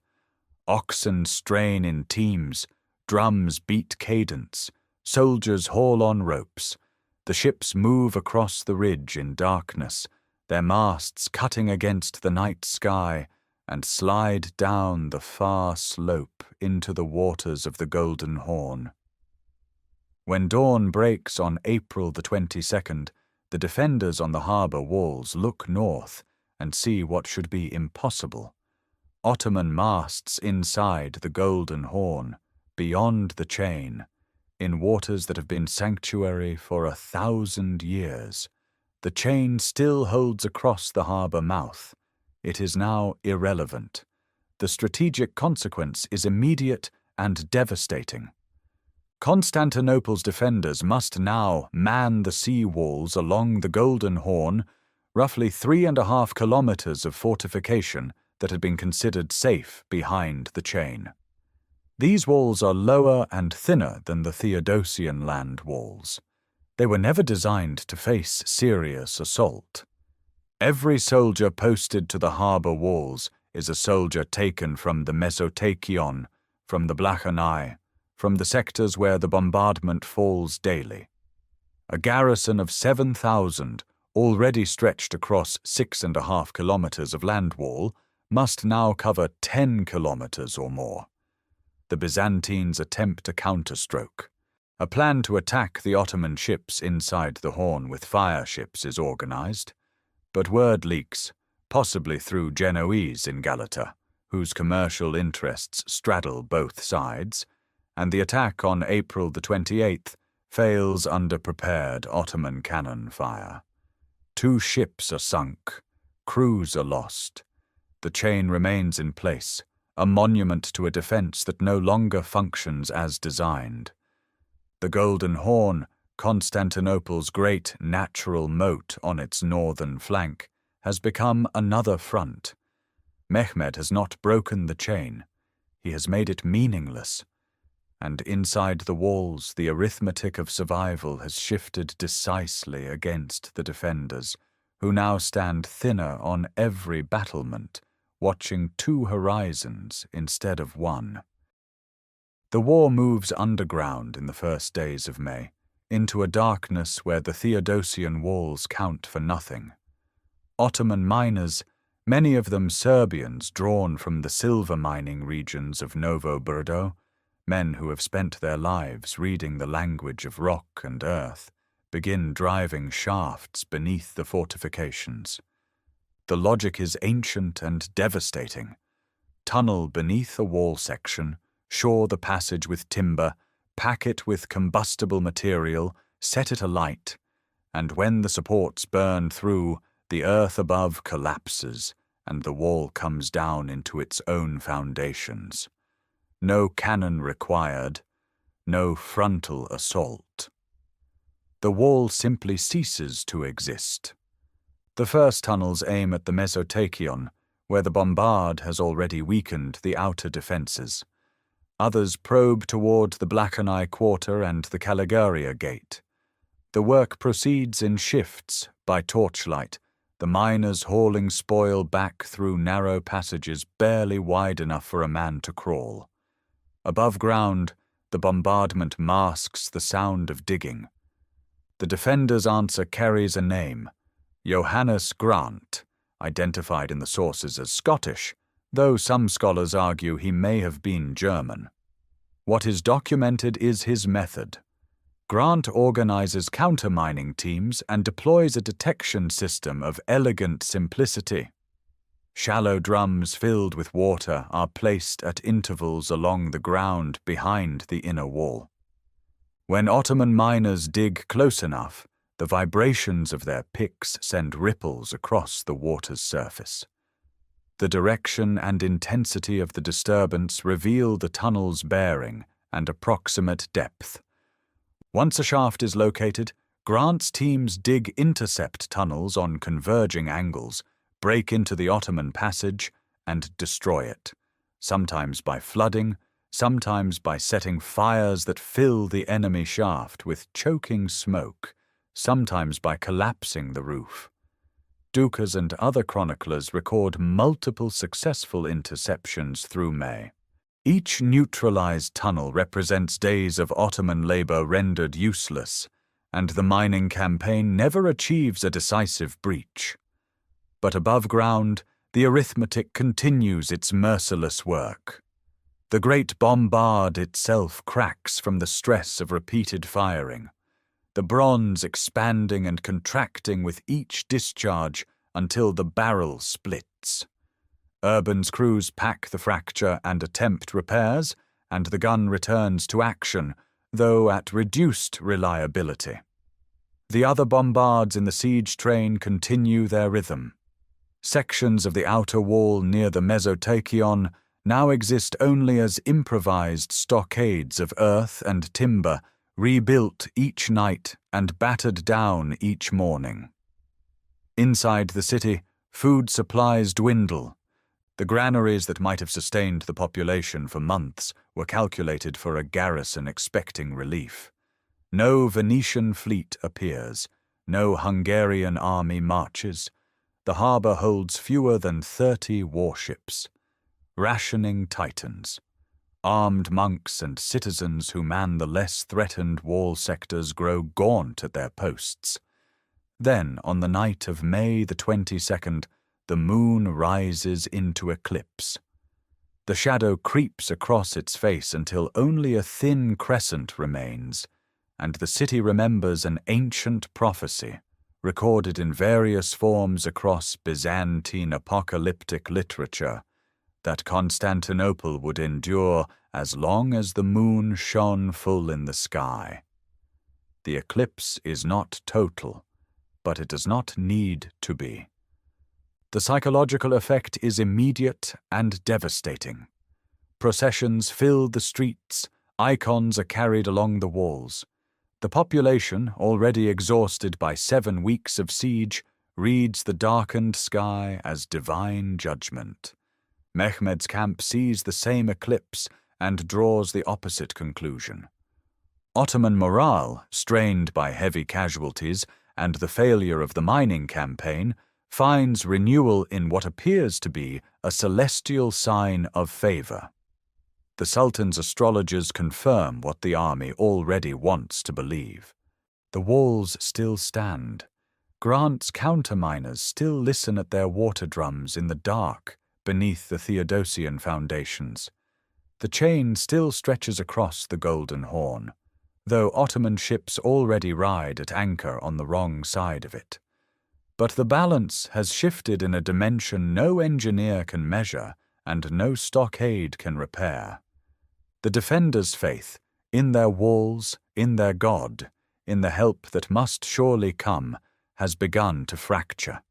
Oxen strain in teams, drums beat cadence, soldiers haul on ropes. The ships move across the ridge in darkness, their masts cutting against the night sky, and slide down the far slope into the waters of the Golden Horn. When dawn breaks on April the 22nd, the defenders on the harbour walls look north and see what should be impossible. Ottoman masts inside the Golden Horn, beyond the chain, in waters that have been sanctuary for 1,000 years. The chain still holds across the harbour mouth. It is now irrelevant. The strategic consequence is immediate and devastating. Constantinople's defenders must now man the sea walls along the Golden Horn, roughly 3.5 kilometers of fortification that had been considered safe behind the chain. These walls are lower and thinner than the Theodosian land walls. They were never designed to face serious assault. Every soldier posted to the harbour walls is a soldier taken from the Mesotachion, from the Blachanae, from the sectors where the bombardment falls daily. A garrison of 7,000, already stretched across 6.5 kilometers of land wall, must now cover 10 kilometers or more. The Byzantines attempt a counterstroke. A plan to attack the Ottoman ships inside the Horn with fire ships is organized, but word leaks, possibly through Genoese in Galata, whose commercial interests straddle both sides, and the attack on April the 28th fails under prepared Ottoman cannon fire. 2 ships are sunk, crews are lost. The chain remains in place, a monument to a defense that no longer functions as designed. The Golden Horn, Constantinople's great natural moat on its northern flank, has become another front. Mehmed has not broken the chain. He has made it meaningless. And inside the walls, the arithmetic of survival has shifted decisely against the defenders, who now stand thinner on every battlement, watching 2 horizons instead of 1. The war moves underground in the first days of May, into a darkness where the Theodosian Walls count for nothing. Ottoman miners, many of them Serbians drawn from the silver mining regions of Novo Brdo, men who have spent their lives reading the language of rock and earth, begin driving shafts beneath the fortifications. The logic is ancient and devastating. Tunnel beneath a wall section, shore the passage with timber, pack it with combustible material, set it alight, and when the supports burn through, the earth above collapses, and the wall comes down into its own foundations. No cannon required, no frontal assault. The wall simply ceases to exist. The first tunnels aim at the Mesotachion, where the bombard has already weakened the outer defences. Others probe toward the Blachani Quarter and the Calagaria Gate. The work proceeds in shifts, by torchlight, the miners hauling spoil back through narrow passages barely wide enough for a man to crawl. Above ground, the bombardment masks the sound of digging. The defender's answer carries a name, Johannes Grant, identified in the sources as Scottish, though some scholars argue he may have been German. What is documented is his method. Grant organizes counter-mining teams and deploys a detection system of elegant simplicity. Shallow drums filled with water are placed at intervals along the ground behind the inner wall. When Ottoman miners dig close enough, the vibrations of their picks send ripples across the water's surface. The direction and intensity of the disturbance reveal the tunnel's bearing and approximate depth. Once a shaft is located, Grant's teams dig intercept tunnels on converging angles, break into the Ottoman passage, and destroy it, sometimes by flooding, sometimes by setting fires that fill the enemy shaft with choking smoke, sometimes by collapsing the roof. Dukas and other chroniclers record multiple successful interceptions through May. Each neutralized tunnel represents days of Ottoman labor rendered useless, and the mining campaign never achieves a decisive breach. But above ground, the arithmetic continues its merciless work. The great bombard itself cracks from the stress of repeated firing, the bronze expanding and contracting with each discharge until the barrel splits. Urban's crews pack the fracture and attempt repairs, and the gun returns to action, though at reduced reliability. The other bombards in the siege train continue their rhythm. Sections of the outer wall near the Mesotachion now exist only as improvised stockades of earth and timber, rebuilt each night and battered down each morning. Inside the city, food supplies dwindle. The granaries that might have sustained the population for months were calculated for a garrison expecting relief. No Venetian fleet appears, no Hungarian army marches. The harbour holds fewer than 30 warships. Rationing tightens. Armed monks and citizens who man the less threatened wall sectors grow gaunt at their posts. Then, on the night of May the 22nd, the moon rises into eclipse. The shadow creeps across its face until only a thin crescent remains, and the city remembers an ancient prophecy, recorded in various forms across Byzantine apocalyptic literature, that Constantinople would endure as long as the moon shone full in the sky. The eclipse is not total, but it does not need to be. The psychological effect is immediate and devastating. Processions fill the streets, icons are carried along the walls. The population, already exhausted by 7 weeks of siege, reads the darkened sky as divine judgment. Mehmed's camp sees the same eclipse and draws the opposite conclusion. Ottoman morale, strained by heavy casualties and the failure of the mining campaign, finds renewal in what appears to be a celestial sign of favor. The Sultan's astrologers confirm what the army already wants to believe. The walls still stand. Grant's counterminers still listen at their water drums in the dark beneath the Theodosian foundations. The chain still stretches across the Golden Horn, though Ottoman ships already ride at anchor on the wrong side of it. But the balance has shifted in a dimension no engineer can measure and no stockade can repair. The defenders' faith, in their walls, in their God, in the help that must surely come, has begun to fracture.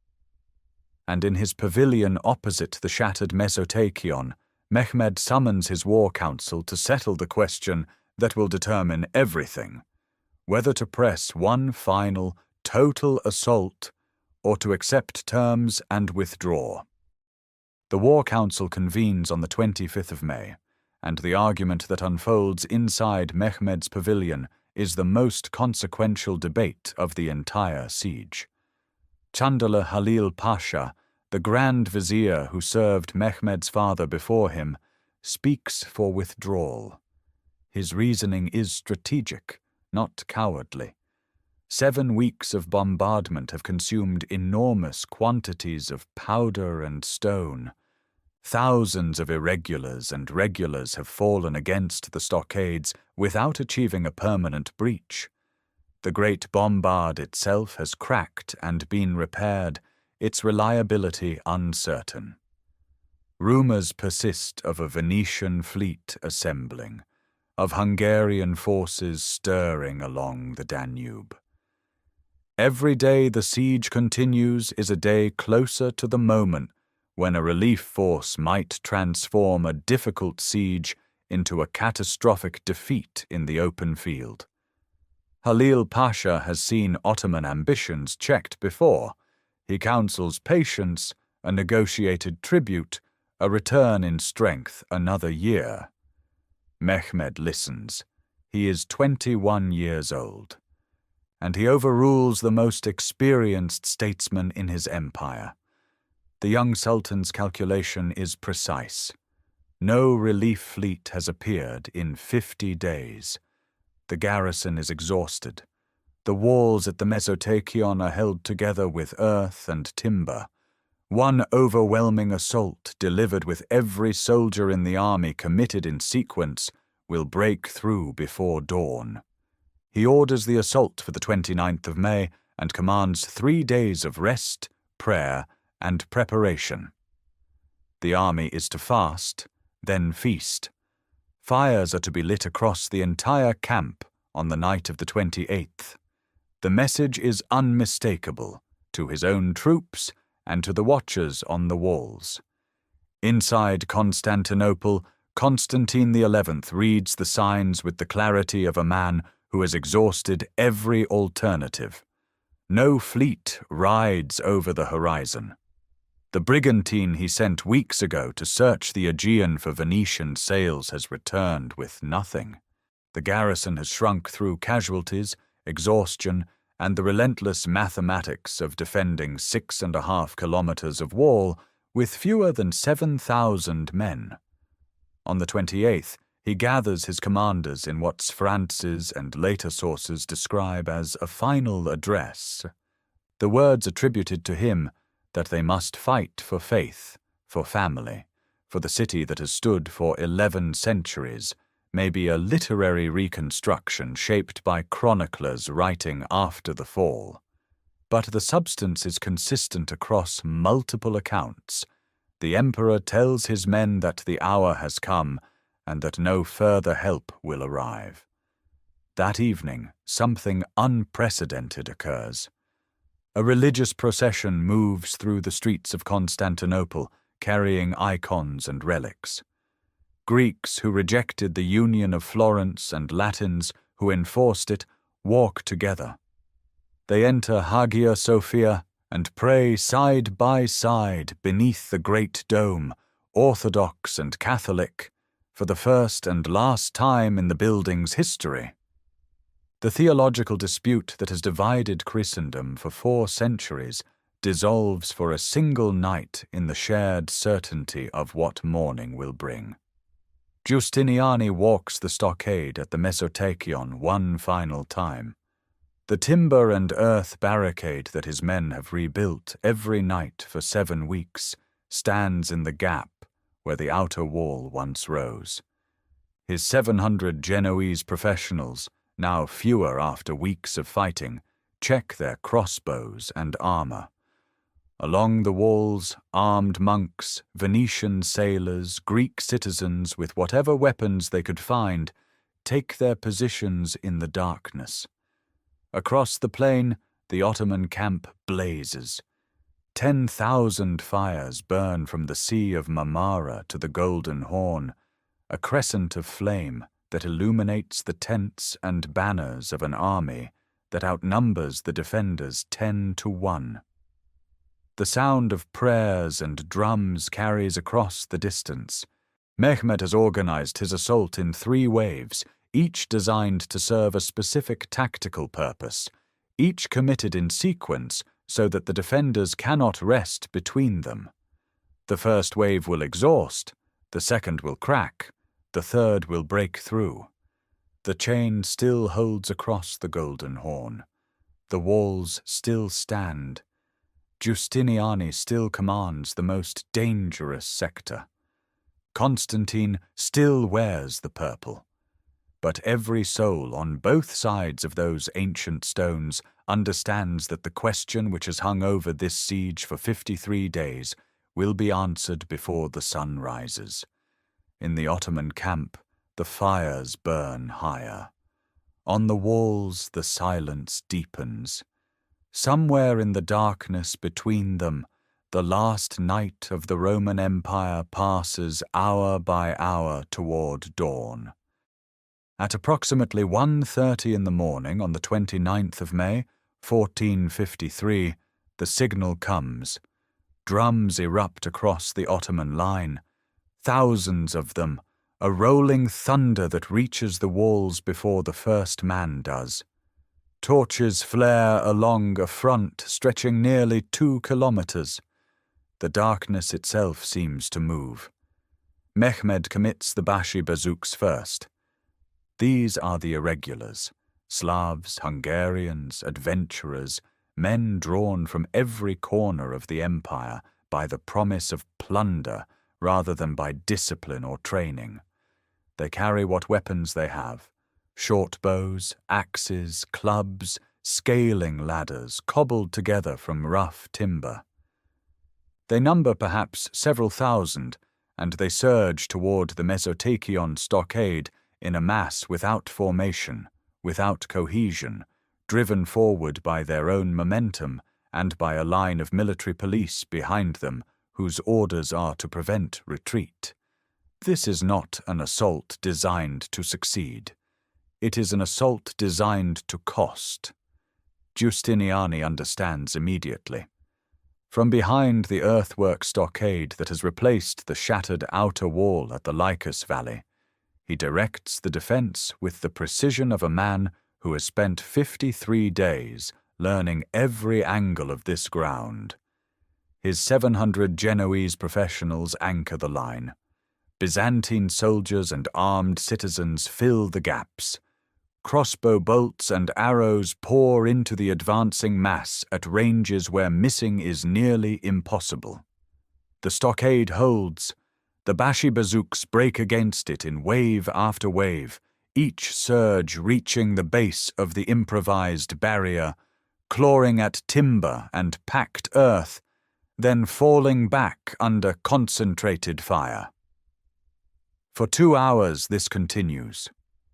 And in his pavilion opposite the shattered Mesoteikion, Mehmed summons his war council to settle the question that will determine everything, whether to press one final, total assault or to accept terms and withdraw. The war council convenes on the 25th of May, and the argument that unfolds inside Mehmed's pavilion is the most consequential debate of the entire siege. Chandala Halil Pasha, the Grand Vizier who served Mehmed's father before him, speaks for withdrawal. His reasoning is strategic, not cowardly. 7 weeks of bombardment have consumed enormous quantities of powder and stone. Thousands of irregulars and regulars have fallen against the stockades without achieving a permanent breach. The great bombard itself has cracked and been repaired, its reliability uncertain. Rumors persist of a Venetian fleet assembling, of Hungarian forces stirring along the Danube. Every day the siege continues is a day closer to the moment when a relief force might transform a difficult siege into a catastrophic defeat in the open field. Halil Pasha has seen Ottoman ambitions checked before. He counsels patience, a negotiated tribute, a return in strength another year. Mehmed listens. He is 21 years old, and he overrules the most experienced statesman in his empire. The young Sultan's calculation is precise. No relief fleet has appeared in 50 days. The garrison is exhausted. The walls at the Mesoteikion are held together with earth and timber. One overwhelming assault, delivered with every soldier in the army committed in sequence, will break through before dawn. He orders the assault for the 29th of May and commands 3 days of rest, prayer, and preparation. The army is to fast, then feast. Fires are to be lit across the entire camp on the night of the 28th. The message is unmistakable to his own troops and to the watchers on the walls. Inside Constantinople, Constantine XI reads the signs with the clarity of a man who has exhausted every alternative. No fleet rides over the horizon. The brigantine he sent weeks ago to search the Aegean for Venetian sails has returned with nothing. The garrison has shrunk through casualties, exhaustion, and the relentless mathematics of defending 6.5 kilometers of wall with fewer than 7,000 men. On the 28th, he gathers his commanders in what Francis and later sources describe as a final address. The words attributed to him that they must fight for faith, for family, for the city that has stood for 11 centuries, may be a literary reconstruction shaped by chroniclers writing after the fall. But the substance is consistent across multiple accounts. The emperor tells his men that the hour has come and that no further help will arrive. That evening, something unprecedented occurs. A religious procession moves through the streets of Constantinople, carrying icons and relics. Greeks who rejected the union of Florence and Latins who enforced it walk together. They enter Hagia Sophia and pray side by side beneath the Great Dome, Orthodox and Catholic, for the first and last time in the building's history. The theological dispute that has divided Christendom for 4 centuries dissolves for a single night in the shared certainty of what morning will bring. Giustiniani walks the stockade at the Mesotachion one final time. The timber and earth barricade that his men have rebuilt every night for 7 weeks stands in the gap where the outer wall once rose. His 700 Genoese professionals, now fewer after weeks of fighting, check their crossbows and armor. Along the walls, armed monks, Venetian sailors, Greek citizens with whatever weapons they could find, take their positions in the darkness. Across the plain, the Ottoman camp blazes. 10,000 fires burn from the Sea of Marmara to the Golden Horn, a crescent of flame that illuminates the tents and banners of an army that outnumbers the defenders 10 to 1. The sound of prayers and drums carries across the distance. Mehmed has organized his assault in 3 waves, each designed to serve a specific tactical purpose, each committed in sequence so that the defenders cannot rest between them. The first wave will exhaust, the second will crack, the third will break through. The chain still holds across the Golden Horn. The walls still stand. Giustiniani still commands the most dangerous sector. Constantine still wears the purple. But every soul on both sides of those ancient stones understands that the question which has hung over this siege for 53 days will be answered before the sun rises. In the Ottoman camp, the fires burn higher. On the walls, the silence deepens. Somewhere in the darkness between them, the last night of the Roman Empire passes hour by hour toward dawn. At approximately 1:30 in the morning on the 29th of May, 1453, the signal comes. Drums erupt across the Ottoman line. Thousands of them, a rolling thunder that reaches the walls before the first man does. Torches flare along a front stretching nearly 2 kilometers. The darkness itself seems to move. Mehmed commits the Bashi bazooks first. These are the irregulars, Slavs, Hungarians, adventurers, men drawn from every corner of the empire by the promise of plunder rather than by discipline or training. They carry what weapons they have: short bows, axes, clubs, scaling ladders cobbled together from rough timber. They number perhaps several thousand, and they surge toward the Mesotachion stockade in a mass without formation, without cohesion, driven forward by their own momentum and by a line of military police behind them whose orders are to prevent retreat. This is not an assault designed to succeed. It is an assault designed to cost. Giustiniani understands immediately. From behind the earthwork stockade that has replaced the shattered outer wall at the Lycus Valley, he directs the defense with the precision of a man who has spent 53 days learning every angle of this ground. His 700 Genoese professionals anchor the line. Byzantine soldiers and armed citizens fill the gaps. Crossbow bolts and arrows pour into the advancing mass at ranges where missing is nearly impossible. The stockade holds. The Bashi bazooks break against it in wave after wave, each surge reaching the base of the improvised barrier, clawing at timber and packed earth, then falling back under concentrated fire. For 2 hours this continues.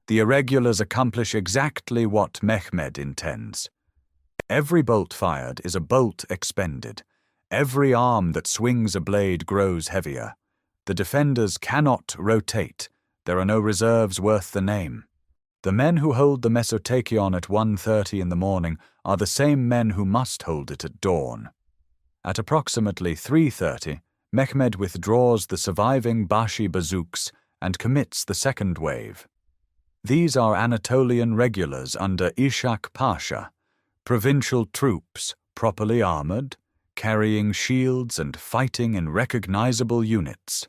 The irregulars accomplish exactly what Mehmed intends. Every bolt fired is a bolt expended. Every arm that swings a blade grows heavier. The defenders cannot rotate. There are no reserves worth the name. The men who hold the Mesotachion at 1:30 in the morning are the same men who must hold it at dawn. At approximately 3:30, Mehmed withdraws the surviving Bashi bazooks and commits the second wave. These are Anatolian regulars under Ishak Pasha, provincial troops, properly armored, carrying shields and fighting in recognizable units.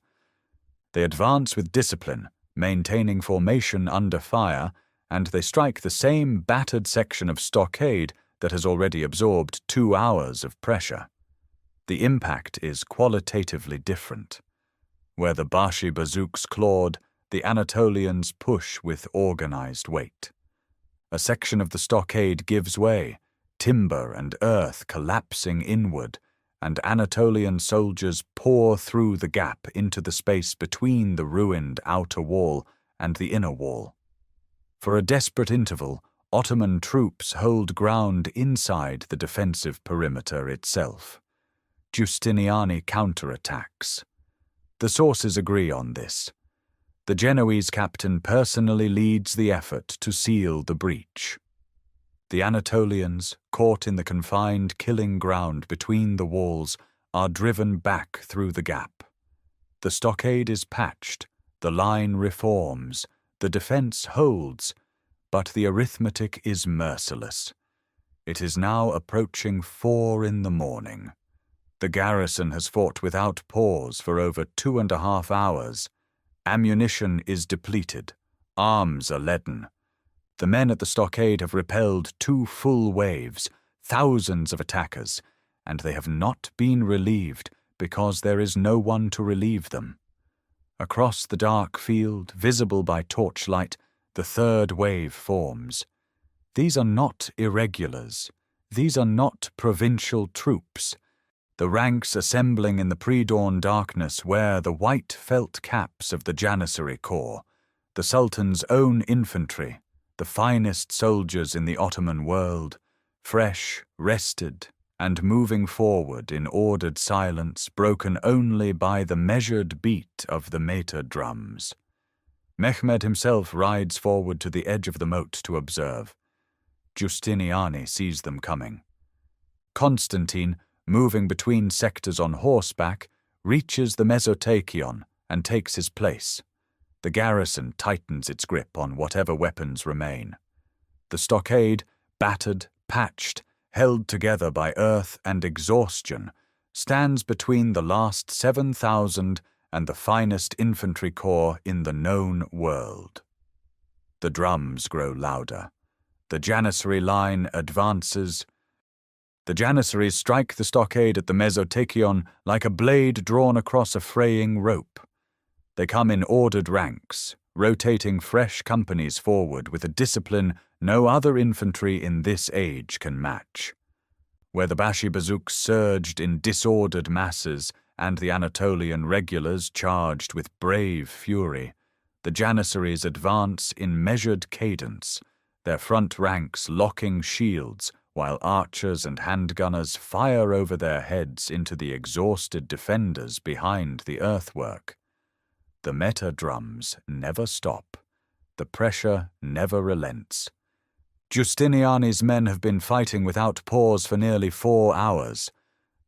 They advance with discipline, maintaining formation under fire, and they strike the same battered section of stockade that has already absorbed 2 hours of pressure. The impact is qualitatively different. Where the Bashi bazooks clawed, the Anatolians push with organized weight. A section of the stockade gives way, timber and earth collapsing inward, and Anatolian soldiers pour through the gap into the space between the ruined outer wall and the inner wall. For a desperate interval, Ottoman troops hold ground inside the defensive perimeter itself. Giustiniani counterattacks. The sources agree on this. The Genoese captain personally leads the effort to seal the breach. The Anatolians, caught in the confined killing ground between the walls, are driven back through the gap. The stockade is patched, the line reforms, the defense holds, but the arithmetic is merciless. It is now approaching 4 in the morning. The garrison has fought without pause for over 2.5 hours. Ammunition is depleted. Arms are leaden. The men at the stockade have repelled 2 full waves, thousands of attackers, and they have not been relieved because there is no one to relieve them. Across the dark field, visible by torchlight, the 3rd wave forms. These are not irregulars. These are not provincial troops. The ranks assembling in the pre-dawn darkness wear the white felt caps of the Janissary Corps, the Sultan's own infantry, the finest soldiers in the Ottoman world, fresh, rested, and moving forward in ordered silence broken only by the measured beat of the meter drums. Mehmed himself rides forward to the edge of the moat to observe. Giustiniani sees them coming. Constantine, moving between sectors on horseback, reaches the mesotachion and takes his place. The garrison tightens its grip on whatever weapons remain. The stockade, battered, patched, held together by earth and exhaustion, stands between the last 7,000 and the finest infantry corps in the known world. The drums grow louder. The Janissary line advances. The Janissaries strike the stockade at the mesotachion like a blade drawn across a fraying rope. They come in ordered ranks, rotating fresh companies forward with a discipline no other infantry in this age can match. Where the Bashi bazooks surged in disordered masses and the Anatolian regulars charged with brave fury, the Janissaries advance in measured cadence, their front ranks locking shields, while archers and handgunners fire over their heads into the exhausted defenders behind the earthwork. The meta drums never stop. The pressure never relents. Giustiniani's men have been fighting without pause for nearly 4 hours.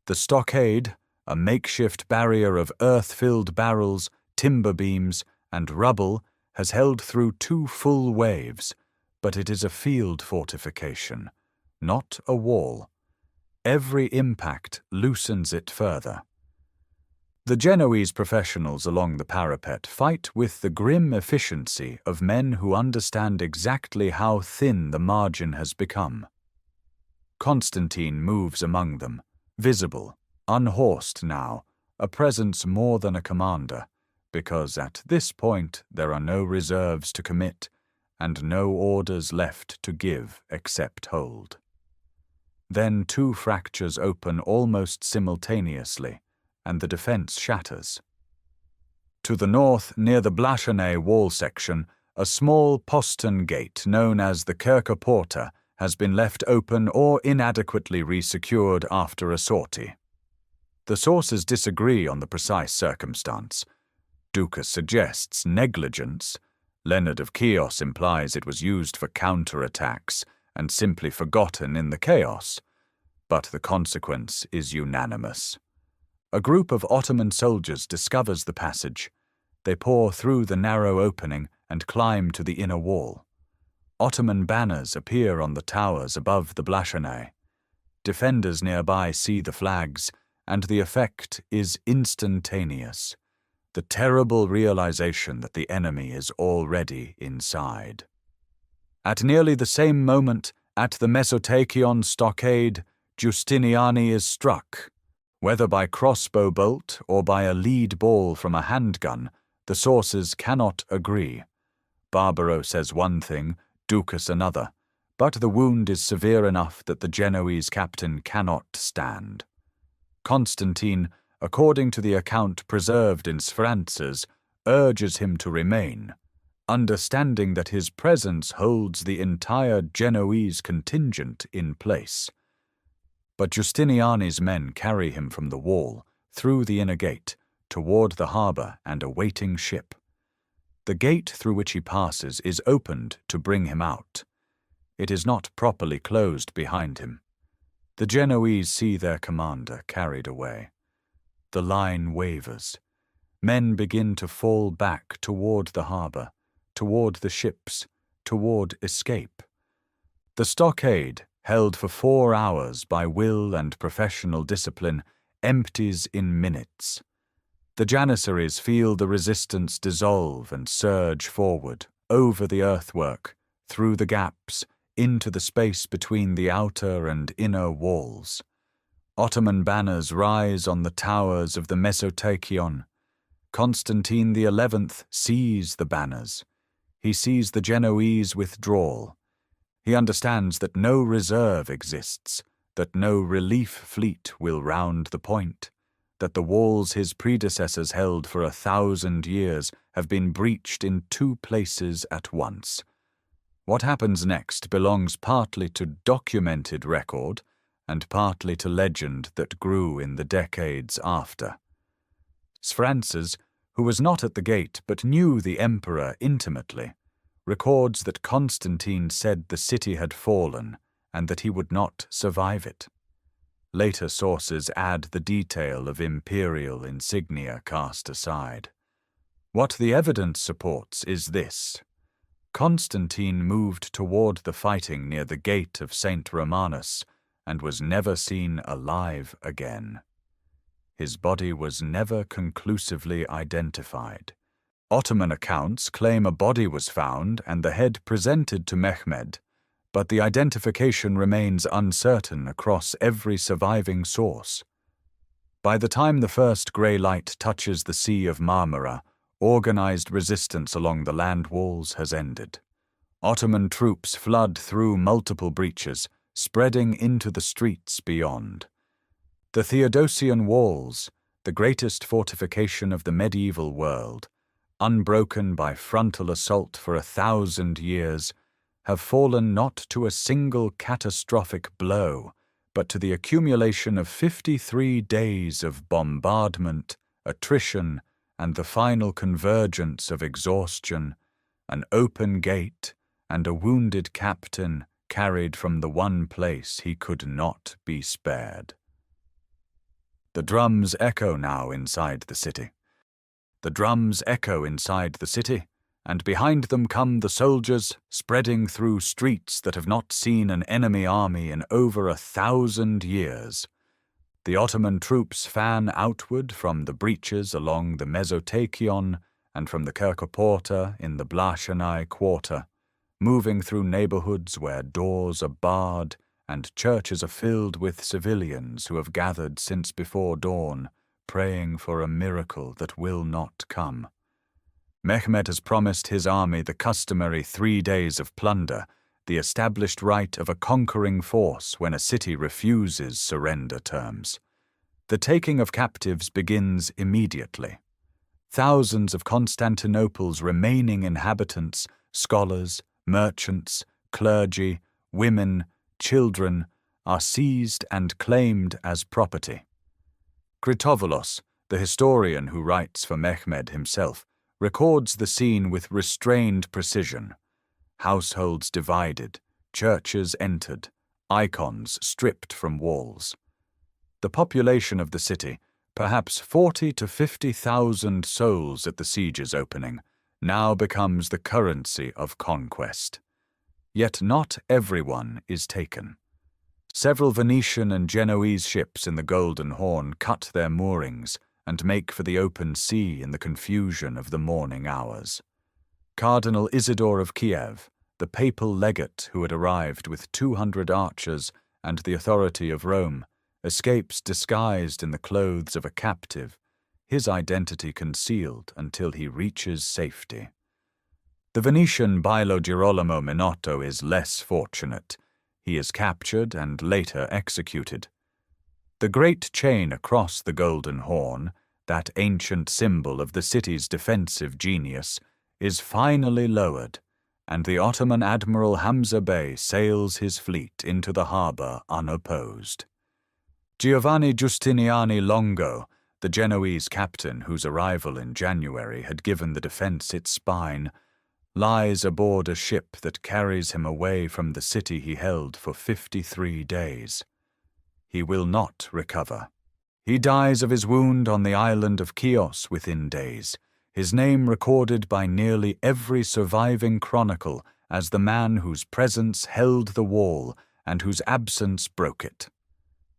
The stockade, a makeshift barrier of earth-filled barrels, timber beams, and rubble, has held through 2 full waves, but it is a field fortification, not a wall. Every impact loosens it further. The Genoese professionals along the parapet fight with the grim efficiency of men who understand exactly how thin the margin has become. Constantine moves among them, visible, unhorsed now, a presence more than a commander, because at this point there are no reserves to commit and no orders left to give except hold. Then 2 fractures open almost simultaneously, and the defense shatters. To the north, near the Blashenay wall section, a small postern gate known as the Kerkerporta has been left open or inadequately resecured after a sortie. The sources disagree on the precise circumstance. Ducas suggests negligence. Leonard of Chios implies it was used for counterattacks and simply forgotten in the chaos. But the consequence is unanimous. A group of Ottoman soldiers discovers the passage. They pour through the narrow opening and climb to the inner wall. Ottoman banners appear on the towers above the Blashenay. Defenders nearby see the flags, and the effect is instantaneous. the terrible realization that the enemy is already inside. At nearly the same moment, at the Mesotachion stockade, Giustiniani is struck. Whether by crossbow bolt or by a lead ball from a handgun, the sources cannot agree. Barbaro says one thing, Ducas another, but the wound is severe enough that the Genoese captain cannot stand. Constantine, according to the account preserved in Sphrantzes, urges him to remain, understanding that his presence holds the entire Genoese contingent in place. But Giustiniani's men carry him from the wall, through the inner gate, toward the harbour and a waiting ship. The gate through which he passes is opened to bring him out. It is not properly closed behind him. The Genoese see their commander carried away. The line wavers. Men begin to fall back toward the harbour, toward the ships, toward escape. The stockade, held for 4 hours by will and professional discipline, empties in minutes. The Janissaries feel the resistance dissolve and surge forward, over the earthwork, through the gaps, into the space between the outer and inner walls. Ottoman banners rise on the towers of the Mesotachion. Constantine XI sees the banners. He sees the Genoese withdrawal. He understands that no reserve exists, that no relief fleet will round the point, that the walls his predecessors held for 1,000 years have been breached in 2 places at once. What happens next belongs partly to documented record and partly to legend that grew in the decades after. Sphrantzes, who was not at the gate but knew the emperor intimately, records that Constantine said the city had fallen and that he would not survive it. Later sources add the detail of imperial insignia cast aside. What the evidence supports is this. Constantine moved toward the fighting near the gate of St. Romanus and was never seen alive again. His body was never conclusively identified. Ottoman accounts claim a body was found and the head presented to Mehmed, but the identification remains uncertain across every surviving source. By the time the first grey light touches the Sea of Marmara, organized resistance along the land walls has ended. Ottoman troops flood through multiple breaches, spreading into the streets beyond. The Theodosian Walls, the greatest fortification of the medieval world, unbroken by frontal assault for 1,000 years, have fallen not to a single catastrophic blow, but to the accumulation of 53 days of bombardment, attrition, and the final convergence of exhaustion, an open gate, and a wounded captain carried from the one place he could not be spared. The drums echo now inside the city. The drums echo inside the city, and behind them come the soldiers, spreading through streets that have not seen an enemy army in over 1,000 years. The Ottoman troops fan outward from the breaches along the Mesotachion and from the Kerkoporta in the Blashanai quarter, moving through neighborhoods where doors are barred and churches are filled with civilians who have gathered since before dawn, praying for a miracle that will not come. Mehmed has promised his army the customary 3 days of plunder, the established right of a conquering force when a city refuses surrender terms. The taking of captives begins immediately. Thousands of Constantinople's remaining inhabitants, scholars, merchants, clergy, women, children, are seized and claimed as property. Kritovolos, the historian who writes for Mehmed himself, records the scene with restrained precision. Households divided, churches entered, icons stripped from walls. The population of the city, perhaps 40 to 50,000 souls at the siege's opening, now becomes the currency of conquest. Yet not everyone is taken. Several Venetian and Genoese ships in the Golden Horn cut their moorings, and make for the open sea in the confusion of the morning hours. Cardinal Isidore of Kiev, the papal legate who had arrived with 200 archers and the authority of Rome, escapes disguised in the clothes of a captive, his identity concealed until he reaches safety. The Venetian Bailo Girolamo Minotto is less fortunate. He is captured and later executed. The great chain across the Golden Horn, that ancient symbol of the city's defensive genius, is finally lowered, and the Ottoman Admiral Hamza Bey sails his fleet into the harbour unopposed. Giovanni Giustiniani Longo, the Genoese captain whose arrival in January had given the defence its spine, lies aboard a ship that carries him away from the city he held for 53 days. He will not recover. He dies of his wound on the island of Chios within days, his name recorded by nearly every surviving chronicle as the man whose presence held the wall and whose absence broke it.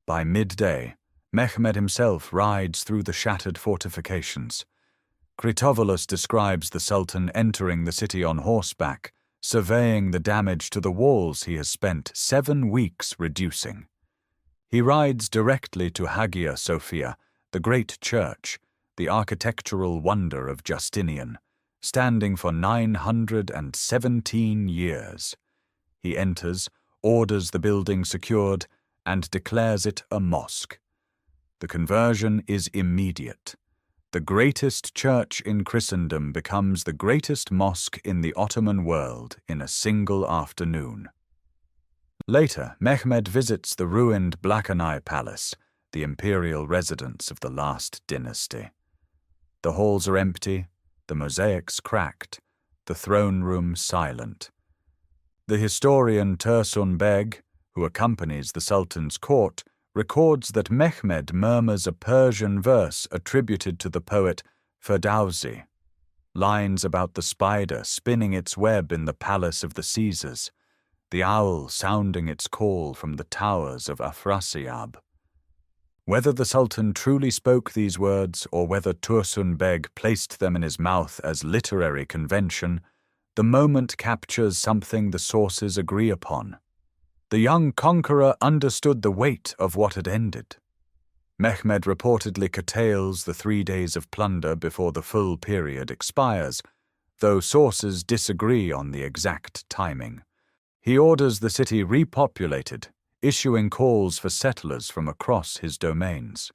By midday, Mehmed himself rides through the shattered fortifications. Critobulus describes the Sultan entering the city on horseback, surveying the damage to the walls he has spent 7 weeks reducing. He rides directly to Hagia Sophia, the great church, the architectural wonder of Justinian, standing for 917 years. He enters, orders the building secured, and declares it a mosque. The conversion is immediate. The greatest church in Christendom becomes the greatest mosque in the Ottoman world in a single afternoon. Later, Mehmed visits the ruined Blakenay Palace, the imperial residence of the last dynasty. The halls are empty, the mosaics cracked, the throne room silent. The historian Tursun Beg, who accompanies the Sultan's court, records that Mehmed murmurs a Persian verse attributed to the poet Ferdowsi, lines about the spider spinning its web in the palace of the Caesars, the owl sounding its call from the towers of Afrasiab. Whether the Sultan truly spoke these words or whether Tursun Beg placed them in his mouth as literary convention, the moment captures something the sources agree upon. The young conqueror understood the weight of what had ended. Mehmed reportedly curtails the 3 days of plunder before the full period expires, though sources disagree on the exact timing. He orders the city repopulated, issuing calls for settlers from across his domains.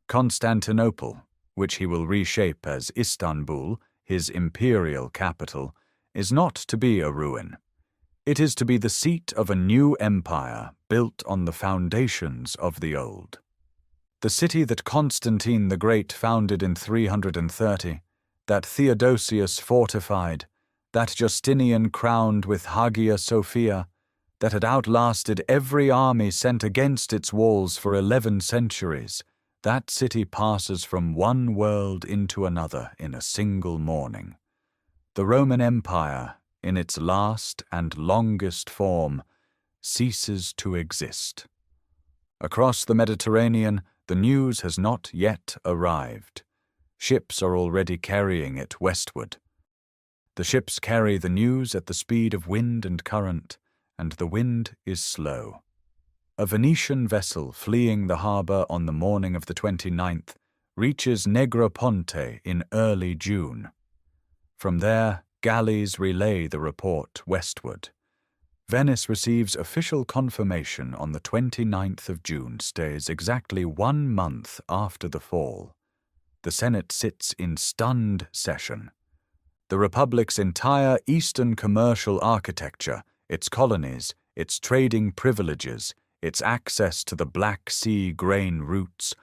Constantinople, which he will reshape as Istanbul, his imperial capital, is not to be a ruin. It is to be the seat of a new empire built on the foundations of the old. The city that Constantine the Great founded in 330, that Theodosius fortified, that Justinian crowned with Hagia Sophia, that had outlasted every army sent against its walls for 11 centuries, that city passes from one world into another in a single morning. The Roman Empire, in its last and longest form, ceases to exist. Across the Mediterranean, the news has not yet arrived. Ships are already carrying it westward. The ships carry the news at the speed of wind and current, and the wind is slow. A Venetian vessel fleeing the harbour on the morning of the 29th reaches Negroponte in early June. From there, galleys relay the report westward. Venice receives official confirmation on the 29th of June, stays exactly 1 month after the fall. The Senate sits in stunned session. The Republic's entire Eastern commercial architecture, its colonies, its trading privileges, its access to the Black Sea grain routes,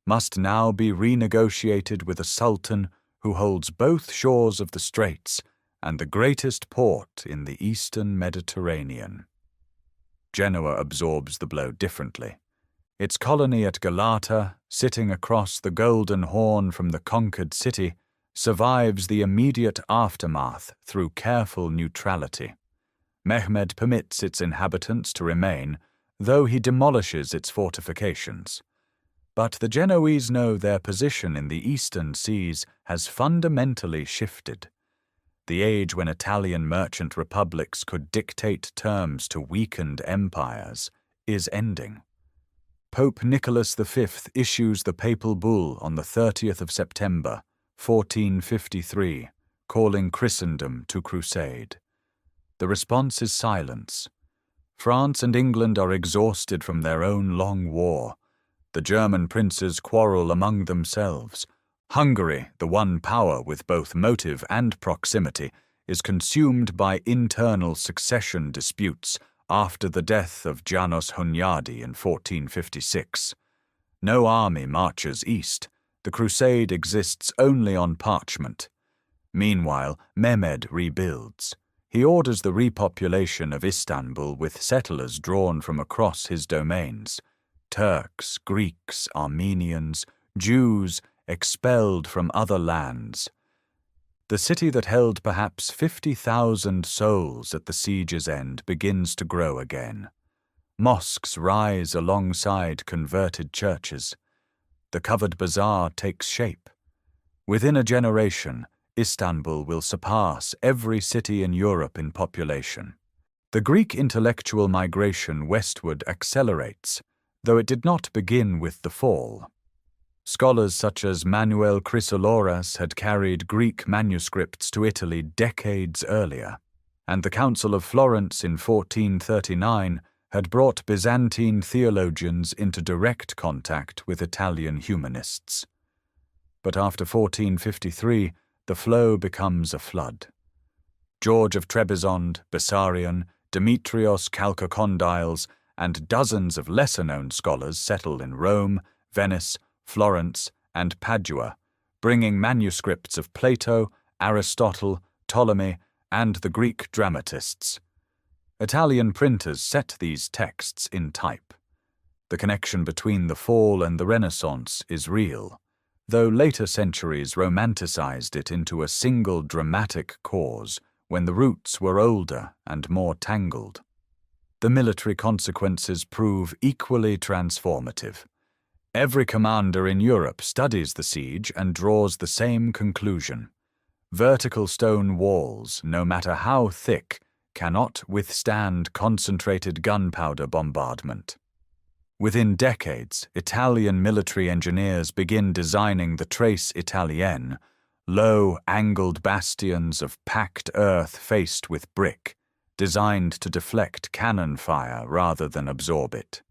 must now be renegotiated with a sultan who holds both shores of the straits and the greatest port in the Eastern Mediterranean. Genoa absorbs the blow differently. Its colony at Galata, sitting across the Golden Horn from the conquered city, survives the immediate aftermath through careful neutrality. Mehmed permits its inhabitants to remain, though he demolishes its fortifications. But the Genoese know their position in the eastern seas has fundamentally shifted. The age when Italian merchant republics could dictate terms to weakened empires is ending. Pope Nicholas V issues the papal bull on the 30th of September, 1453, calling Christendom to crusade. The response is silence. France and England are exhausted from their own long war. The German princes quarrel among themselves. Hungary, the one power with both motive and proximity, is consumed by internal succession disputes after the death of János Hunyadi in 1456. No army marches east. The crusade exists only on parchment. Meanwhile, Mehmed rebuilds. He orders the repopulation of Istanbul with settlers drawn from across his domains. Turks, Greeks, Armenians, Jews expelled from other lands. The city that held perhaps 50,000 souls at the siege's end begins to grow again. Mosques rise alongside converted churches. The covered bazaar takes shape. Within a generation, Istanbul will surpass every city in Europe in population. The Greek intellectual migration westward accelerates, though it did not begin with the fall. Scholars such as Manuel Chrysoloras had carried Greek manuscripts to Italy decades earlier, and the Council of Florence in 1439 had brought Byzantine theologians into direct contact with Italian humanists. But after 1453, the flow becomes a flood. George of Trebizond, Bessarion, Demetrios Chalkokondyles, and dozens of lesser-known scholars settle in Rome, Venice, Florence, and Padua, bringing manuscripts of Plato, Aristotle, Ptolemy, and the Greek dramatists. Italian printers set these texts in type. The connection between the fall and the Renaissance is real, though later centuries romanticized it into a single dramatic cause when the roots were older and more tangled. The military consequences prove equally transformative. Every commander in Europe studies the siege and draws the same conclusion. Vertical stone walls, no matter how thick, cannot withstand concentrated gunpowder bombardment. Within decades, Italian military engineers begin designing the Tres Italienne, low, angled bastions of packed earth faced with brick, designed to deflect cannon fire rather than absorb it.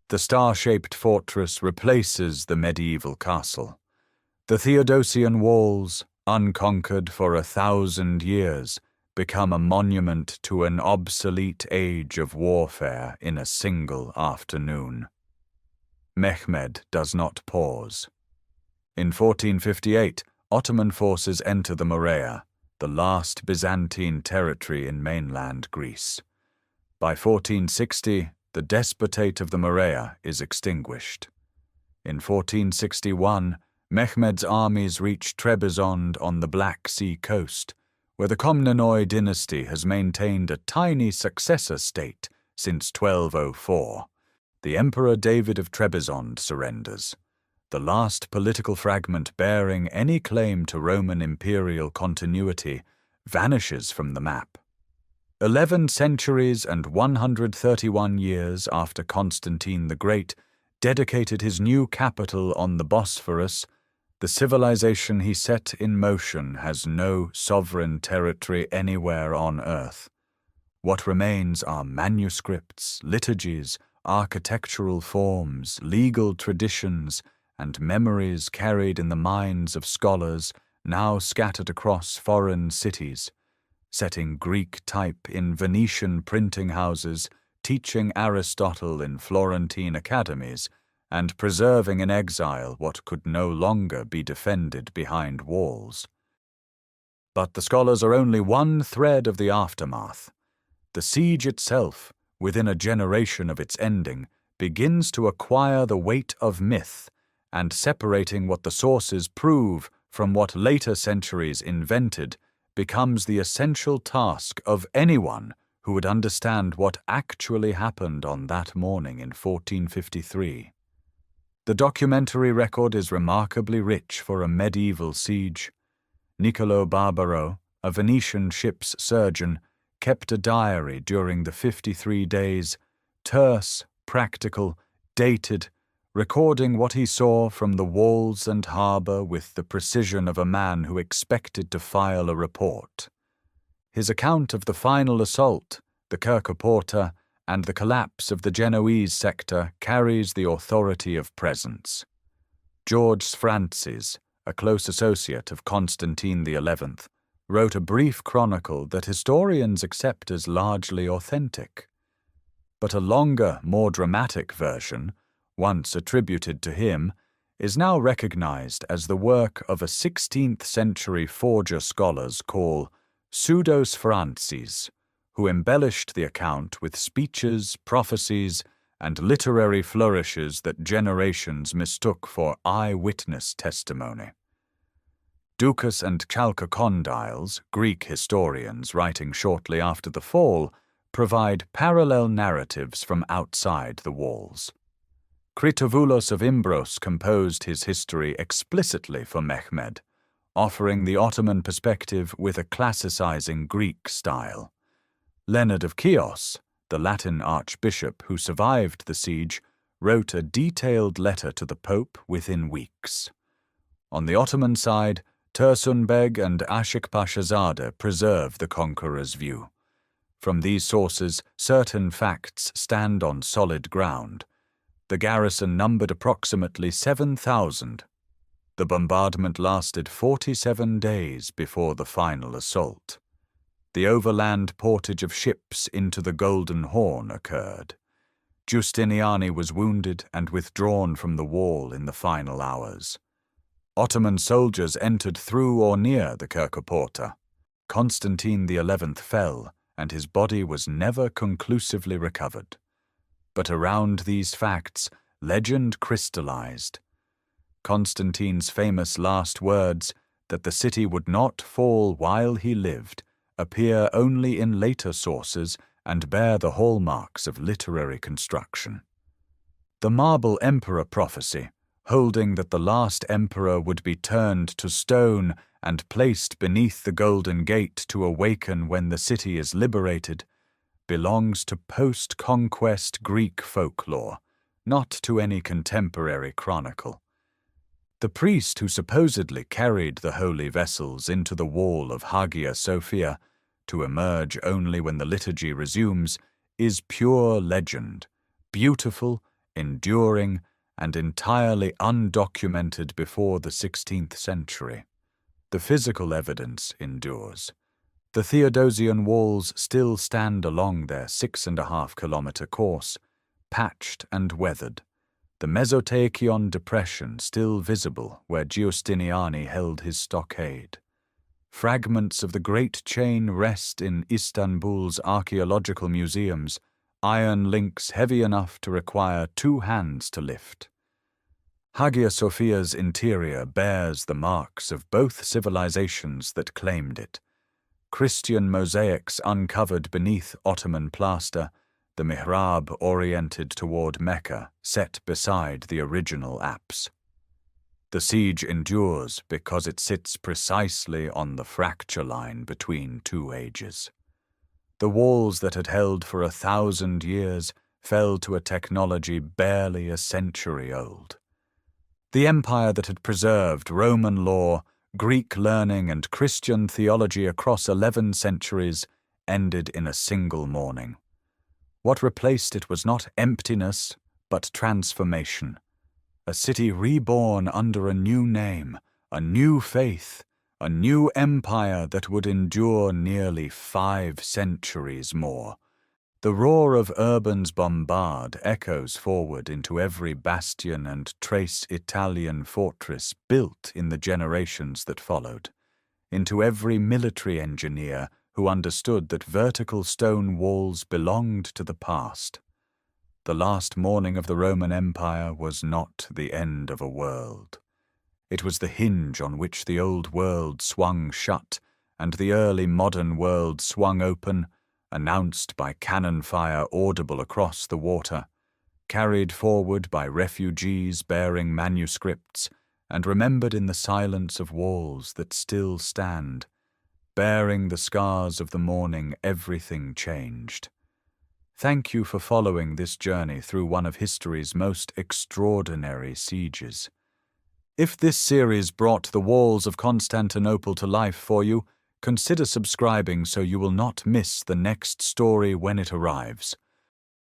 The star-shaped fortress replaces the medieval castle. The Theodosian Walls, unconquered for 1,000 years, become a monument to an obsolete age of warfare in a single afternoon. Mehmed does not pause. In 1458, Ottoman forces enter the Morea, the last Byzantine territory in mainland Greece. By 1460, the despotate of the Morea is extinguished. In 1461, Mehmed's armies reach Trebizond on the Black Sea coast, where the Komnenoi dynasty has maintained a tiny successor state since 1204. The Emperor David of Trebizond surrenders. The last political fragment bearing any claim to Roman imperial continuity vanishes from the map. 11 centuries and 131 years after Constantine the Great dedicated his new capital on the Bosphorus, the civilization he set in motion has no sovereign territory anywhere on earth. What remains are manuscripts, liturgies, architectural forms, legal traditions, and memories carried in the minds of scholars now scattered across foreign cities, setting Greek type in Venetian printing houses, teaching Aristotle in Florentine academies, and preserving in exile what could no longer be defended behind walls. But the scholars are only one thread of the aftermath. The siege itself, within a generation of its ending, begins to acquire the weight of myth, and separating what the sources prove from what later centuries invented becomes the essential task of anyone who would understand what actually happened on that morning in 1453. The documentary record is remarkably rich for a medieval siege. Niccolo Barbaro, a Venetian ship's surgeon, kept a diary during the 53 days, terse, practical, dated, recording what he saw from the walls and harbour with the precision of a man who expected to file a report. His account of the final assault, the Kerkoporta, and the collapse of the Genoese sector carries the authority of presence. George Francis, a close associate of Constantine XI, wrote a brief chronicle that historians accept as largely authentic. But a longer, more dramatic version, once attributed to him, is now recognized as the work of a 16th-century forger scholars call Pseudos Francis, who embellished the account with speeches, prophecies, and literary flourishes that generations mistook for eyewitness testimony. Ducas and Chalcocondyles, Greek historians writing shortly after the fall, provide parallel narratives from outside the walls. Critouvulos of Imbros composed his history explicitly for Mehmed, offering the Ottoman perspective with a classicizing Greek style. Leonard of Chios, the Latin archbishop who survived the siege, wrote a detailed letter to the Pope within weeks. On the Ottoman side, Tursunbeg and Ashikpashazadeh preserve the conqueror's view. From these sources, certain facts stand on solid ground. The garrison numbered approximately 7,000. The bombardment lasted 47 days before the final assault. The overland portage of ships into the Golden Horn occurred. Giustiniani was wounded and withdrawn from the wall in the final hours. Ottoman soldiers entered through or near the Kerkoporta. Constantine XI fell, and his body was never conclusively recovered. But around these facts, legend crystallized. Constantine's famous last words, that the city would not fall while he lived, appear only in later sources and bear the hallmarks of literary construction. The Marble Emperor prophecy, holding that the last emperor would be turned to stone and placed beneath the Golden Gate to awaken when the city is liberated, belongs to post-conquest Greek folklore, not to any contemporary chronicle. The priest who supposedly carried the holy vessels into the wall of Hagia Sophia, to emerge only when the liturgy resumes, is pure legend, beautiful, enduring, and entirely undocumented before the 16th century. The physical evidence endures. The Theodosian Walls still stand along their 6.5-kilometer course, patched and weathered. The Mesotachion depression still visible where Giustiniani held his stockade. Fragments of the Great Chain rest in Istanbul's archaeological museums, iron links heavy enough to require 2 hands to lift. Hagia Sophia's interior bears the marks of both civilizations that claimed it. Christian mosaics uncovered beneath Ottoman plaster, the mihrab oriented toward Mecca, set beside the original apse. The siege endures because it sits precisely on the fracture line between 2 ages. The walls that had held for 1,000 years fell to a technology barely a century old. The empire that had preserved Roman law, Greek learning, and Christian theology across 11 centuries ended in a single morning. What replaced it was not emptiness, but transformation. A city reborn under a new name, a new faith, a new empire that would endure nearly 5 centuries more. The roar of Urban's bombard echoes forward into every bastion and trace Italian fortress built in the generations that followed, into every military engineer who understood that vertical stone walls belonged to the past. The last morning of the Roman Empire was not the end of a world. It was the hinge on which the old world swung shut and the early modern world swung open, announced by cannon fire audible across the water. carried forward by refugees bearing manuscripts, and remembered in the silence of walls that still stand. Bearing the scars of the morning, everything changed. Thank you for following this journey through one of history's most extraordinary sieges. If this series brought the walls of Constantinople to life for you, consider subscribing so you will not miss the next story when it arrives.